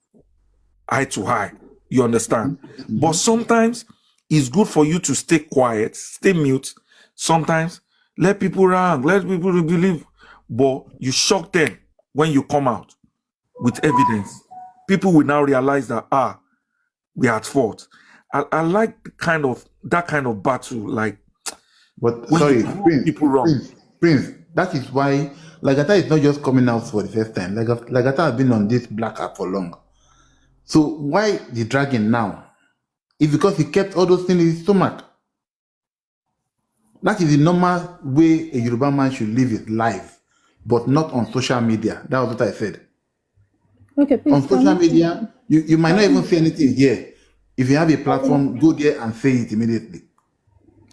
S7: eye to eye. You understand? But sometimes it's good for you to stay quiet, stay mute. Sometimes let people rang, let people believe. But you shock them when you come out with evidence. People will now realize that we are at fault. I like that kind of battle, like
S8: But
S7: when you
S8: sorry,
S7: prove people wrong.
S8: Prince, that is why Lagata is not just coming out for the first time. Lagata has been on this black app for long. So why the dragging now? It's because he kept all those things in his stomach. That is the normal way a Yoruba man should live his life, but not on social media. That was what I said.
S5: Okay, please.
S8: On social media, you might not even see anything here. If you have a platform, go there and say it immediately.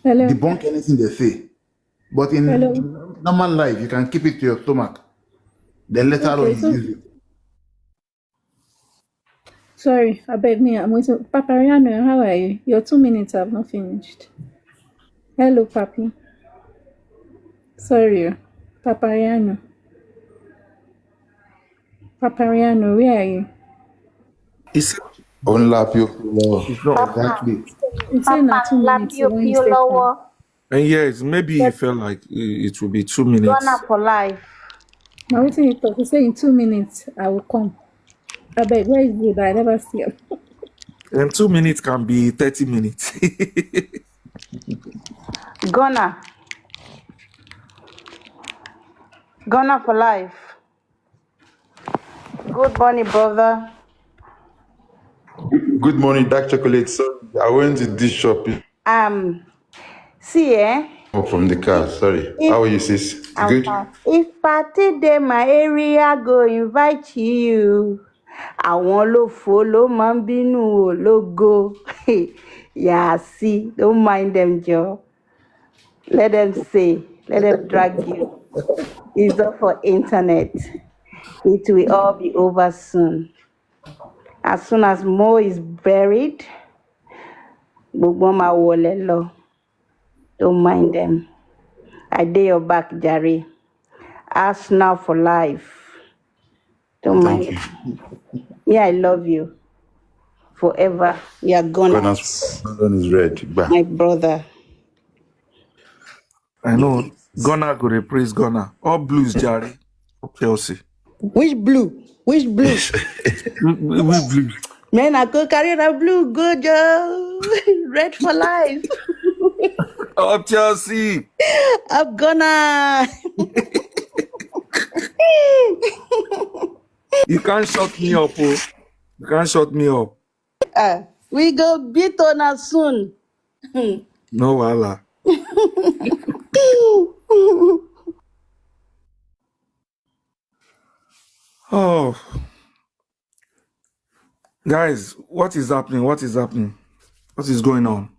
S9: Hello.
S8: Debunk anything they say. But in normal life, you can keep it to your stomach. Then later on, you use it.
S9: Sorry, I beg me. I'm waiting. Papariano, how are you? Your 2 minutes have not finished. Hello, Papi. Sorry, Papariano. Papariano, where are you?
S7: It's
S3: Unlap you.
S7: not.
S8: Exactly.
S9: It's saying that 2 minutes. So when you stay calm.
S7: And yes, maybe he felt like it will be 2 minutes.
S5: Gonna for life.
S9: Now, waiting you talk. You say in 2 minutes, I will come. I beg, where is it? I never see him.
S7: And 2 minutes can be 30 minutes.
S5: Gonna for life. Good morning, brother.
S3: Good morning, dark chocolate. Sorry, I went to this shopping.
S5: See,
S3: From the car. Sorry. How are you, sis? Good?
S5: If party day my area go invite you. Àwọn olófo ló máa ń bínú ológo. Yeah, see, don't mind them, Joe. Let them say, let them drag you. It's not for internet. It will all be over soon. As soon as Mo is buried, gbogbo ma wọlé lọ. Don't mind them. I dare your back, Jerry. Arsenal for life. Don't mind
S3: Thank
S5: them. Yeah, I love you. Forever. You are gonna.
S3: London is red. Bah.
S5: My brother.
S7: I know. Ghana go to praise Ghana. All blues, Jerry. Chelsea.
S5: Which blue? Which blue?
S7: We blues.
S5: Man, I go carry the blue. Go, Joe. Red for life.
S7: Up Chelsea.
S5: I'm gonna.
S7: You can't shut me up, oh. You can't shut me up.
S5: We go beat on us soon.
S7: No, Allah. Oh. Guys, what is happening? What is happening? What is going on?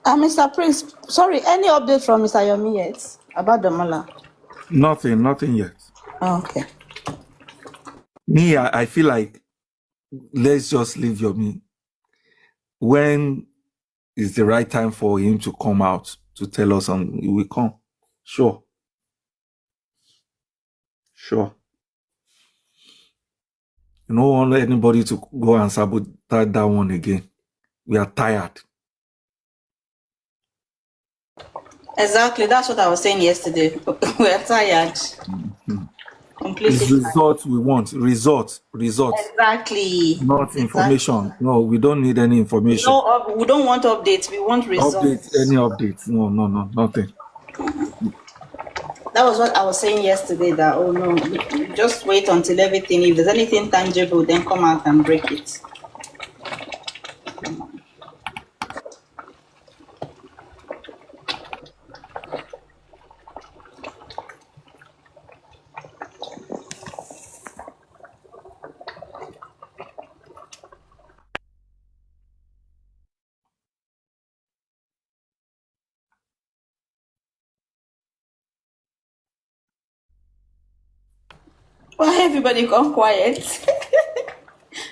S5: Mr. Prince, sorry, any update from Mr. Yomi yet about Damola?
S7: Nothing yet.
S5: Oh, okay.
S7: Me, I feel like let's just leave Yomi. When is the right time for him to come out to tell us something? He will come. Sure. You don't want anybody to go and sabotage that one again. We are tired.
S5: Exactly, that's what I was saying yesterday. We're tired. Completely.
S7: It's results we want. Results.
S5: Exactly.
S7: Not information. No, we don't need any information.
S5: No, we don't want updates. We want results.
S7: Any updates? No, nothing.
S5: That was what I was saying yesterday. That no, just wait until everything. If there's anything tangible, then come out and break it. Why everybody gone quiet?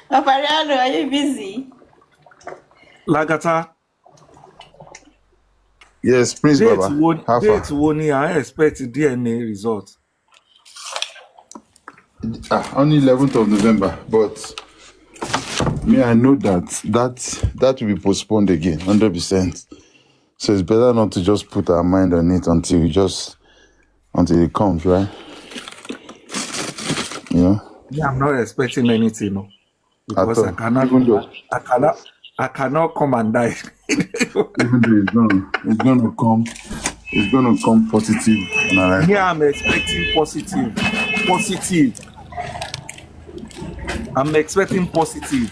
S5: Papariano, are you busy?
S7: Lagata.
S3: Yes, Prince Baba.
S7: Date one I expect DNA results.
S3: Only 11th of November, but me, I know that will be postponed again, 100%. So it's better not to just put our mind on it until it comes, right? You know?
S7: Yeah, I'm not expecting anything, no. Because I cannot come and die.
S3: Even though it's gonna come positive.
S7: Yeah, I'm expecting positive. I'm expecting positive.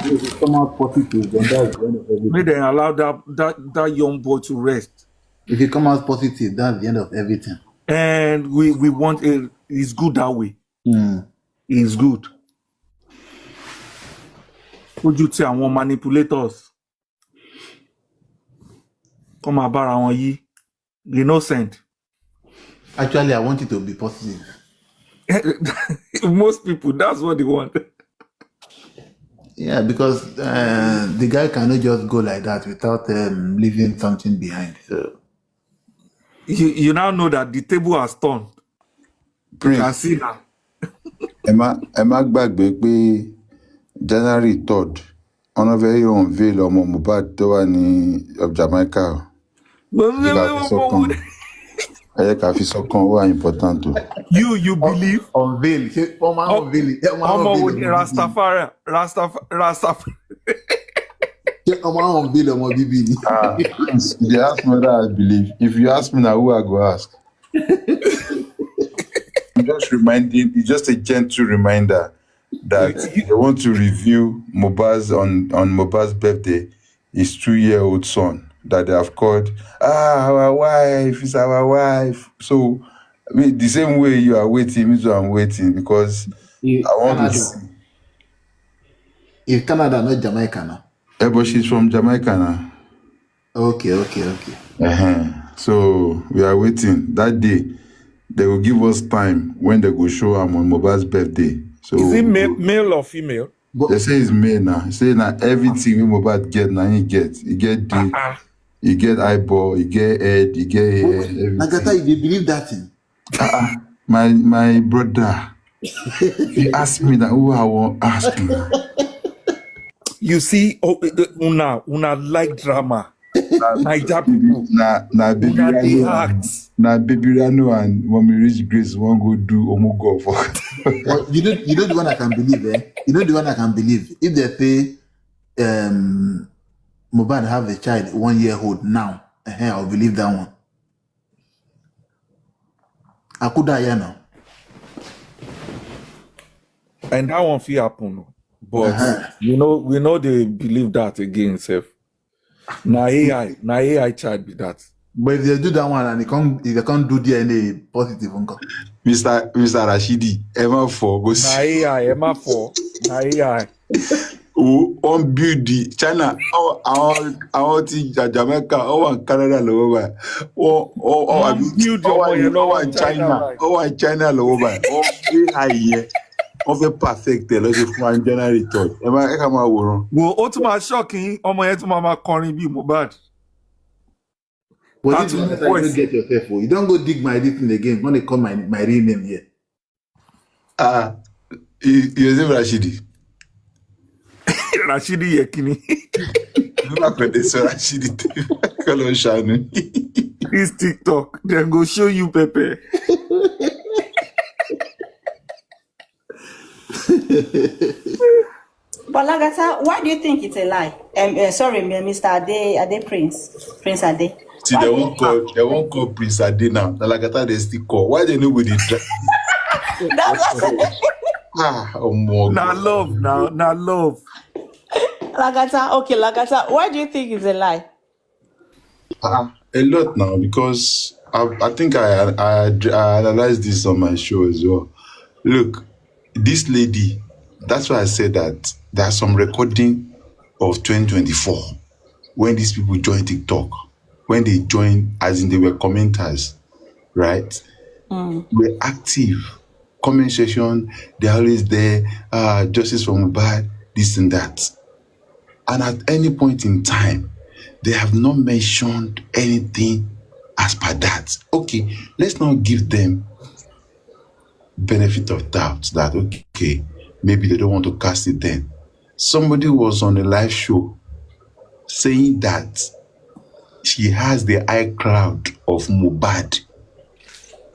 S8: If it come out positive, then that's the end of everything.
S7: May they allow that young boy to rest.
S8: If it come out positive, that's the end of everything.
S7: And we want it's good that way. It's good. Ojú tí àwọn manipulators. Come abara wọn yí. Innocent.
S8: Actually, I want it to be positive.
S7: Most people, that's what they want.
S8: Yeah, because the guy cannot just go like that without leaving something behind. So
S7: You now know that the table has turned. You can see now.
S3: ẹ má gbàgbé pé January 3rd ọ̀nà fẹ́ yóò unveil ọmọ Mohbad tó wà ní of Jamaica. Ẹ ká fi sọ́kàn wà important o.
S7: You believe?
S8: Unveil.
S7: Ọmọ wo ni Rastafari?
S8: Unveil ọmọ bíbí ni.
S3: They ask me whether I believe. If you ask me now, who I go ask? It's just a gentle reminder that they want to review Mohbad's on Mohbad's birthday, his 2-year-old son that they have called, our wife is our wife. So, I mean, the same way you are waiting, me too, I'm waiting because I want to see.
S8: If Canada, not Jamaica now.
S3: Yeah, but she's from Jamaica now.
S8: Okay.
S3: So, we are waiting. That day, they will give us time when they go show him on Mohbad's birthday. So
S7: is it male or female?
S3: They say it's male now. They say now everything we Mohbad get now he get. He get dick, he get eyeball, he get head, he get hair.
S8: Nagata, you believe that thing?
S3: My brother. If you ask me that, who I want ask me.
S7: You see, una like drama. Naija people.
S3: Na Papariano and when we reach Grace, one go do Omugo for.
S8: You know the one I can believe, eh? You know the one I can believe. If they say Mohbad have a child 1 year old now, I'll believe that one. I could die here now.
S7: And that one fit happen. But we know they believe that again, self. Na AI child be that.
S8: But if they do that one and they can't do DNA positive, uncle.
S3: Mr. Rashidi, Emma for go see.
S7: Emma for AI.
S3: On beauty, China, I want to Jamaica, Canada, lower. China, lower. AI. Of a perfect on January 3rd.
S7: Well, ultimate shocking, mama calling be Mohbad.
S8: But this is what you get yourself for. You don't go dig my thing again. When they call my real name here.
S3: You're Rashidi.
S7: Rashidi Yekini.
S3: Rashidi. Hello, Shannon.
S7: This TikTok, they go show you Pepe.
S5: But Lagata, why do you think it's a lie? Sorry, Mr. Ade Prince Ade.
S3: See, they won't call Prince Ade now. The Lagata they still call. Why they nobody try?
S7: Now love.
S5: Lagata, why do you think it's a lie?
S3: A lot now, because I think I analyzed this on my show as well. Look, this lady, that's why I said that there's some recording of 2024 when these people joined TikTok, when they joined, as in they were commenters, right? We're active. Comment section, they're always there, justice for Mohbad, this and that. And at any point in time, they have not mentioned anything as per that. Okay, let's not give them benefit of doubt that, okay, maybe they don't want to cast it then. Somebody was on a live show saying that she has the iCloud of Mohbad,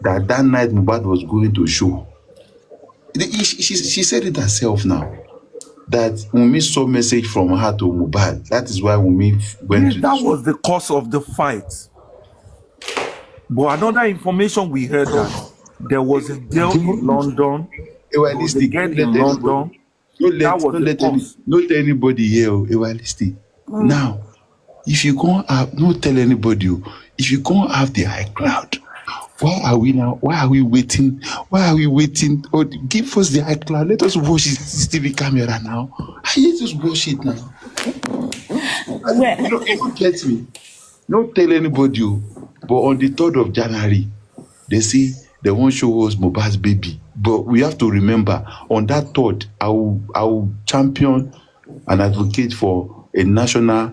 S3: that night Mohbad was going to show. She said it herself now, that Wunmi saw message from her to Mohbad. That is why Wunmi went to
S7: that was the cause of the fight. But another information we heard that there was a girl in London.
S3: Don't let anybody here. Now, if you can't have, don't tell anybody. If you can't have the iCloud Why are we now? Why are we waiting? Why are we waiting? Oh, give us the iCloud. Let us watch the CCTV camera now. Let us watch it now.
S5: Well,
S3: You don't get me. Don't tell anybody. But on the 3rd of January, they say they won't show us Mohbad's baby. But we have to remember, on that 3rd, I will champion and advocate for a national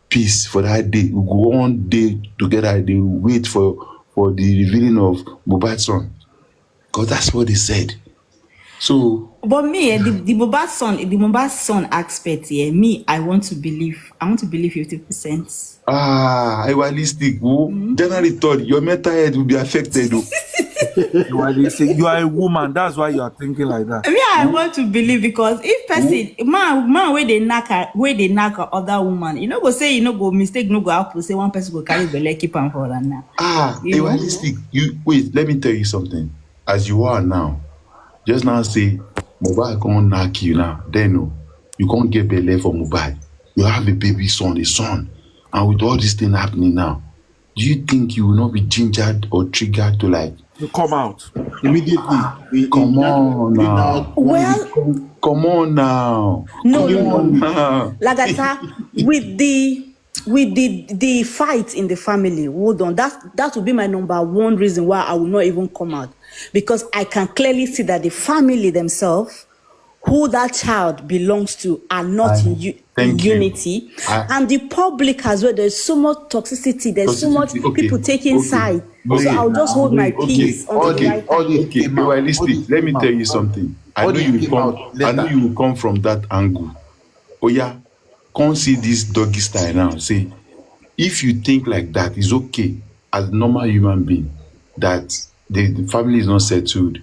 S3: peace for that day. We go one day together. They will wait for the revealing of Mohbad's son, because that's what they said. So,
S5: but me, the Mohbad's son aspect, me, I want to believe 50%.
S3: Realistic. January 3rd, your mental health will be affected.
S7: You are a woman, that's why you are thinking like that.
S5: I want to believe, because if person man where they knock other woman, go say go mistake, no go happen, say one person go carry belle keep am for that now.
S3: Realistic. You wait, let me tell you something. As you are now, just now say Mohbad can't knock you now. Then you can't get belle for Mohbad. You have a baby son, a son, and with all this thing happening now, do you think you will not be gingered or triggered to like
S7: come out
S8: immediately?
S3: Come on now.
S5: Well,
S3: come on now.
S5: No. Lagata, with the fight in the family, hold on. That would be my number one reason why I will not even come out, because I can clearly see that the family themselves, who that child belongs to, are not in unity, and the public as well. There's so much toxicity. There's so much people taking side. So I'll just hold my peace.
S3: Realistic. Let me tell you something. I know you will come from that angle. Oh yeah, come see this doggy style now. Say, if you think like that, it's okay as a normal human being that the family is not settled.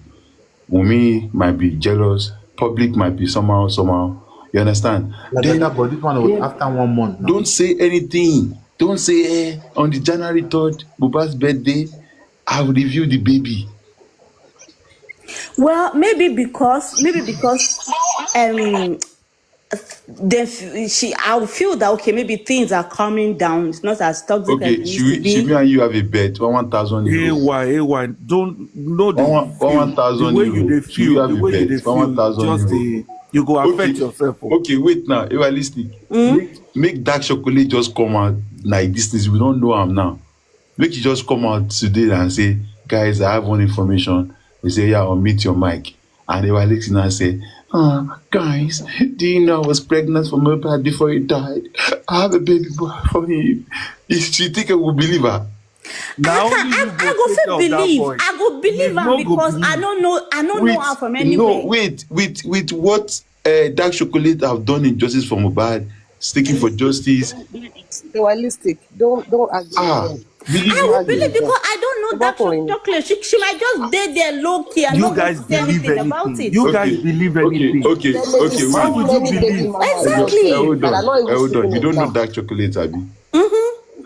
S3: Wumi might be jealous. Public might be somehow. You understand?
S8: But this one was after 1 month. Now.
S3: Don't say anything. Don't say on the January 3rd, Mohbad's birthday, I will review the baby.
S5: Well, maybe because I'll feel that okay, maybe things are calming down. It's not as toxic as it used to be.
S3: Should we and you have a bet? 1,000
S7: AY, don't know the
S3: 1,000
S7: way you feel. The way you feel, you go affect yourself.
S3: Okay, wait now. Realistic. Make dark chocolate just come out like this. We don't know him now. Make it just come out today and say, guys, I have one information. They say, yeah, I'll meet your mic. And they were listening and say, guys, do you know I was pregnant for my dad before he died? I have a baby boy for him. If she think I will believe her.
S5: Now I go believe her because I don't know her from anywhere.
S3: No, wait, with what dark chocolate have done in justice for Mohbad, sticking for justice.
S4: Realistic. Don't argue.
S5: I will believe because I don't know dark chocolate. She might just stay there low key and not say anything about it.
S7: You guys believe anything.
S3: Okay.
S7: Why would you believe?
S5: Exactly.
S3: Hold on. You don't know dark chocolate, Abi?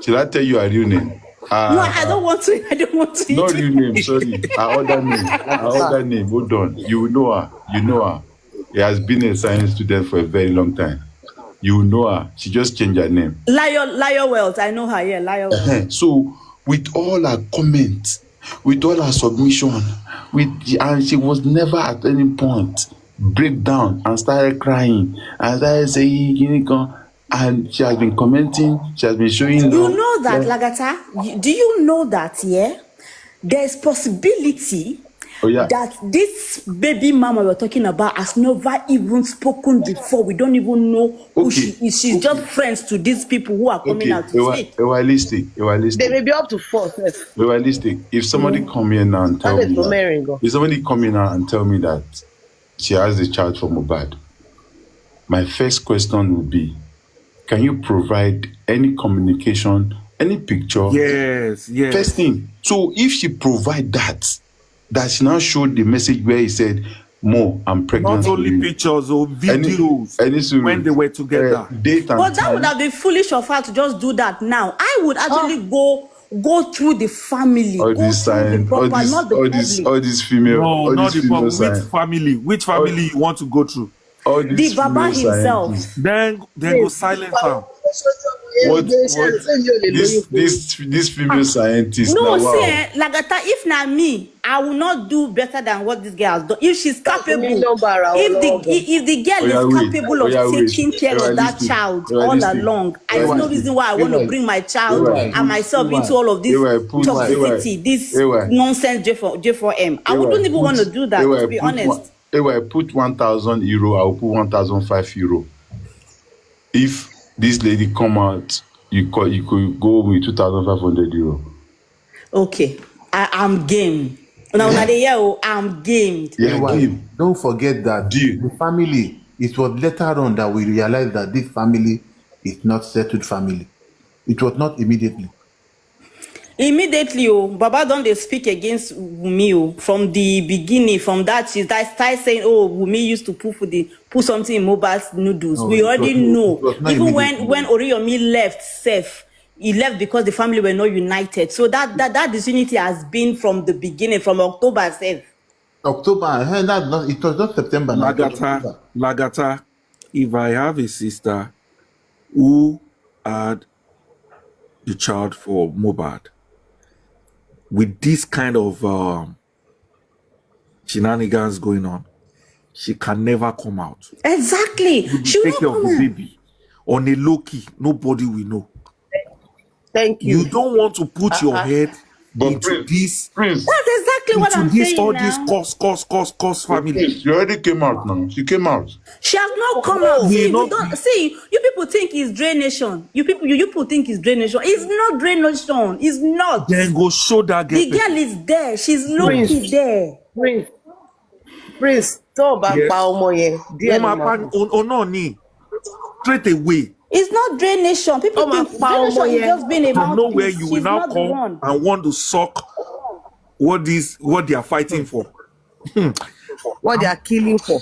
S3: Shall I tell you her real name?
S5: No, I don't want to.
S3: Not real name, sorry. Her other name. Hold on. You know her. He has been a science student for a very long time. You know her. She just changed her name.
S5: Liar Wells. I know her. Yeah, Liar Wells.
S3: So, with all her comments, with all her submission, and she was never at any point break down and started crying and started saying, and she has been commenting, she has been showing love.
S5: You know that, Lagata? Do you know that, there's possibility that this baby mama we're talking about has never even spoken before. We don't even know who she is. She's just friends to these people who are coming out to speak.
S3: Realistic.
S4: They may be up to 4.
S3: Realistic. If somebody come here now and tell me that she has a child for Mohbad, my first question would be, can you provide any communication, any picture?
S7: Yes.
S3: First thing. So if she provide that she now showed the message where he said, Mo, I'm pregnant.
S7: Not only pictures or videos when they were together.
S5: But that would have been foolish of her to just do that now. I would actually go through the family,
S3: all this sign, all this female.
S7: No, not the family. Which family you want to go through?
S5: The Baba himself.
S7: Then go silence her.
S3: this female scientist
S5: No,
S3: now,
S5: see,
S3: wow.
S5: Lagata, if not me, I will not do better than what this girl has done. If she's capable, if the girl is capable of taking care of that child all along, I see no reason why I want to bring my child and myself into all of this toxicity, this nonsense J4M. I wouldn't even want to do that, to be honest.
S3: If I put 1,000 euro, I'll put 1,005 euro. If this lady come out, you could go with 2,500 euro.
S5: Okay, I'm game. Now, I'm game.
S3: Yeah, game.
S8: Don't forget that the family, it was later on that we realized that this family is not settled family. It was not immediately.
S5: Immediately, Baba don't they speak against Wumi from the beginning. From that, she started saying, "Oh, Wumi used to put something in Mobile's noodles."
S8: No,
S5: we already know. Even when Oriyomi left, he left because the family were not united. So that disunity has been from the beginning, from October 7th.
S8: October, it was not September.
S7: Lagata, if I have a sister who had the child for Mobad, with this kind of shenanigans going on, she can never come out.
S5: Exactly.
S7: She will take care of the baby. On a low key, nobody will know.
S4: Thank you.
S7: You don't want to put your head into this.
S3: Prince.
S5: That's exactly what I'm saying
S7: all
S5: now.
S7: this cost family.
S3: You already came out now. She came out.
S5: She has not come out. See, you people think it's draination. You people think it's draination. It's not draination. It's not.
S7: Then go show that girl.
S5: The girl is there. She's low-key there.
S4: Prince, talk about Paomoye.
S7: Straight away.
S5: It's not draination. People think draination is just being a mouthpiece.
S7: Nowhere you will now come and want to suck what they are fighting for.
S4: What they are killing for.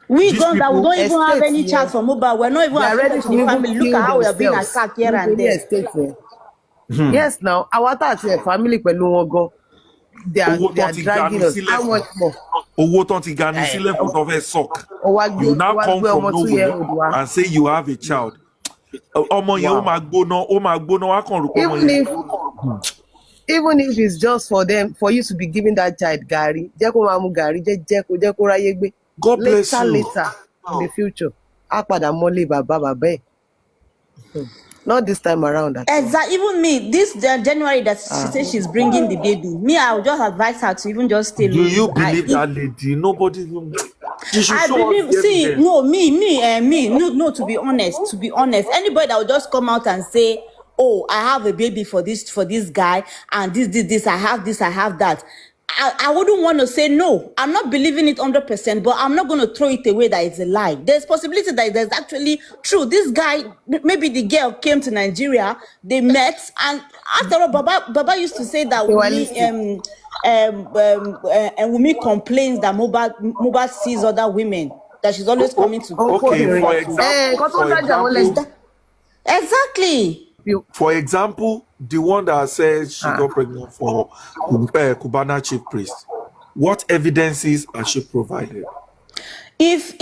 S5: We don't even have any chat for mobile. We're not even ready to the family. Look at how we are being attacked here and there.
S4: Yes, now our family they are dragging us. How much more?
S7: You now come from nowhere and say you have a child.
S4: Even if it's just for you to be giving that child Gary,
S7: God bless you.
S4: Later in the future, not this time around.
S5: Exactly. Even me, this January that she says she's bringing the baby. Me, I would just advise her to even just stay.
S7: Do you believe that lady? Nobody.
S5: I believe. See, no, me. No. To be honest, anybody that will just come out and say, "Oh, I have a baby for this guy, and this, I have this, I have that." I wouldn't want to say no. I'm not believing it 100%, but I'm not going to throw it away that it's a lie. There's possibility that there's actually true. This guy, maybe the girl came to Nigeria, they met, and after all, Baba used to say that Wumi complains that Mobile sees other women, that she's always coming to.
S7: Okay, for example,
S5: exactly.
S7: For example, the one that says she got pregnant for Cubana chief priest. What evidences has she provided?
S5: If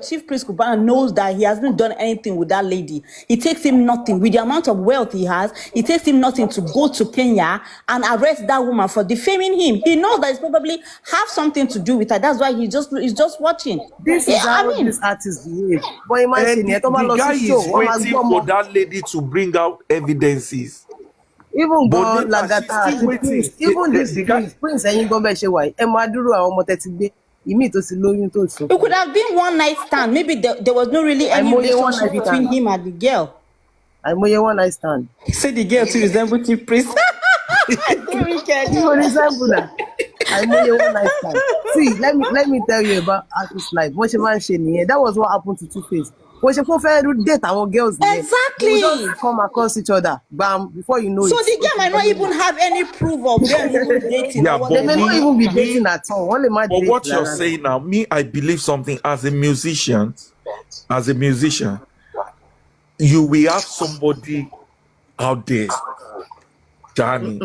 S5: Chief Priest Cubana knows that he hasn't done anything with that lady, it takes him nothing. With the amount of wealth he has, it takes him nothing to go to Kenya and arrest that woman for defaming him. He knows that it's probably have something to do with her. That's why he's just watching.
S4: This is how this artist behave. But imagine
S7: the guy is waiting for that lady to bring out evidences.
S4: Even God like that, even this Prince ain't gonna be why.
S5: It could have been one night stand. Maybe there was no really any relationship between him and the girl.
S4: I'm one night stand.
S5: He said the girl to resemble Chief Priest.
S4: You resemble that. I'm one night stand. See, let me tell you about artist life. That was what happened to Two-Face. Date our girls.
S5: Exactly.
S4: We just come across each other. Bam, before you know
S5: so the girl might not even have any proof of them even dating.
S7: Yeah,
S4: they may not even be dating at all.
S7: But what you're saying now, I believe something as a musician, you will have somebody out there, Johnny.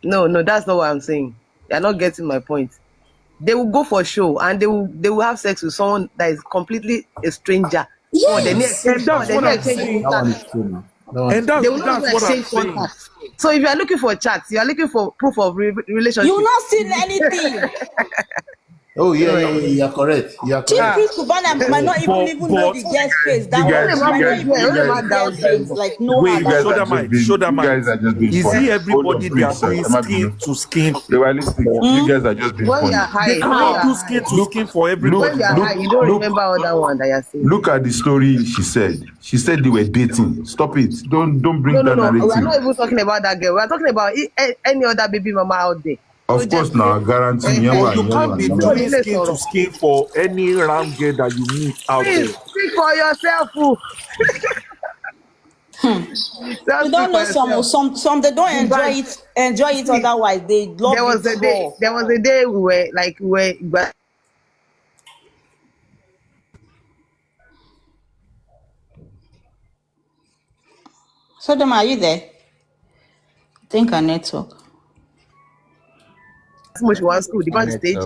S4: No, that's not what I'm saying. You're not getting my point. they will go for show and they will have sex with someone that is completely a stranger.
S5: Yes.
S7: And that's what I'm saying.
S8: That one is true now. That one
S7: And
S8: is true.
S4: They will not
S7: that's
S4: even
S7: what I'm
S4: exchange
S7: saying.
S4: contacts. So if you are looking for chats, you are looking for proof of relationship.
S5: You will not see anything.
S8: Oh, yeah, you are correct. You are
S5: Chief
S8: correct.
S5: Priest Cubana might not even know the girl's face that
S3: you
S5: well.
S3: guys,
S5: She might not even know
S4: you
S5: the girl's
S4: guys,
S5: face, like know her
S7: Wait,
S3: you
S5: that
S3: guys
S5: well.
S3: are just being,
S7: show that
S3: you guys
S7: might.
S3: are just being
S7: Is
S3: funny.
S7: it
S3: Hold on,
S7: everybody they are
S3: please.
S7: doing
S3: Am I
S7: skin
S3: being
S7: to skin
S3: realistic?
S7: for?
S3: You guys are just being
S4: when you
S3: funny.
S4: are high,
S7: They cannot do skin to
S3: Look,
S7: skin for
S3: look,
S4: when
S7: everybody
S4: you are
S7: now.
S4: high, you don't
S3: look,
S4: remember all that one that you're saying.
S3: look at the story she said. She said they were dating. Stop it. Don't bring that
S4: No. We are not
S3: narrative.
S4: even talking about that girl. We are talking about any other baby mama out there.
S3: Of course, now guarantee you
S7: But
S3: are,
S7: you can't be
S3: you are.
S7: doing skin to skin for any round girl that you meet out
S4: Please
S7: there.
S4: speak for yourself. Just
S5: You
S4: speak
S5: don't
S4: for
S5: know
S4: yourself.
S5: some they don't
S4: The
S5: enjoy
S4: bank.
S5: it
S4: See,
S5: otherwise. They love it raw.
S4: there was a day we were but
S5: So them, are you there? I think our network.
S4: much one school, the backstage.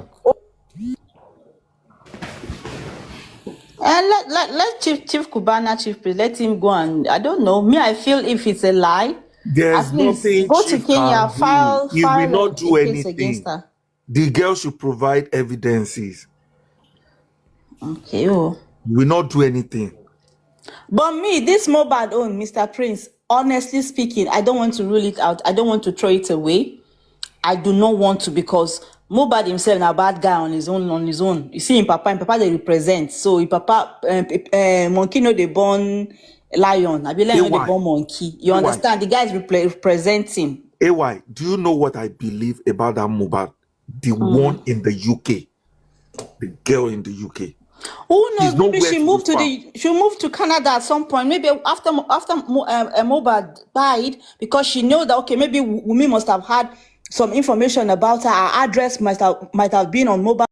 S5: And let Chief Cubana, Chief Priest, let him go, and I don't know. Me, I feel if it's a lie,
S7: There's
S5: at least
S7: nothing
S5: go to
S7: Chief
S5: Kenya,
S7: can do. He will
S5: file
S7: not do
S5: a case against
S7: anything.
S5: her.
S7: The girl should provide evidences.
S5: Okay, oh.
S7: He will not do anything.
S5: But me, this mobile own, Mr. Prince, honestly speaking, I don't want to rule it out. I don't want to throw it away. I do not want to, because Mohbad himself na bad guy on his own. You see, in Papa they represent. So in Papa, monkey no dey born lion. I be lion no dey
S7: AY,
S5: born monkey. You understand? The guy is representing.
S7: AY, do you know what I believe about that Mohbad? The one in the UK. The girl in the UK.
S5: Who
S7: She's
S5: knows? Maybe
S7: nowhere
S5: she
S7: to
S5: moved
S7: be
S5: to Canada at some point. Maybe after Mohbad died, because she knew that okay, maybe Wunmi must have had some information about her. Her address might have been on Mohbad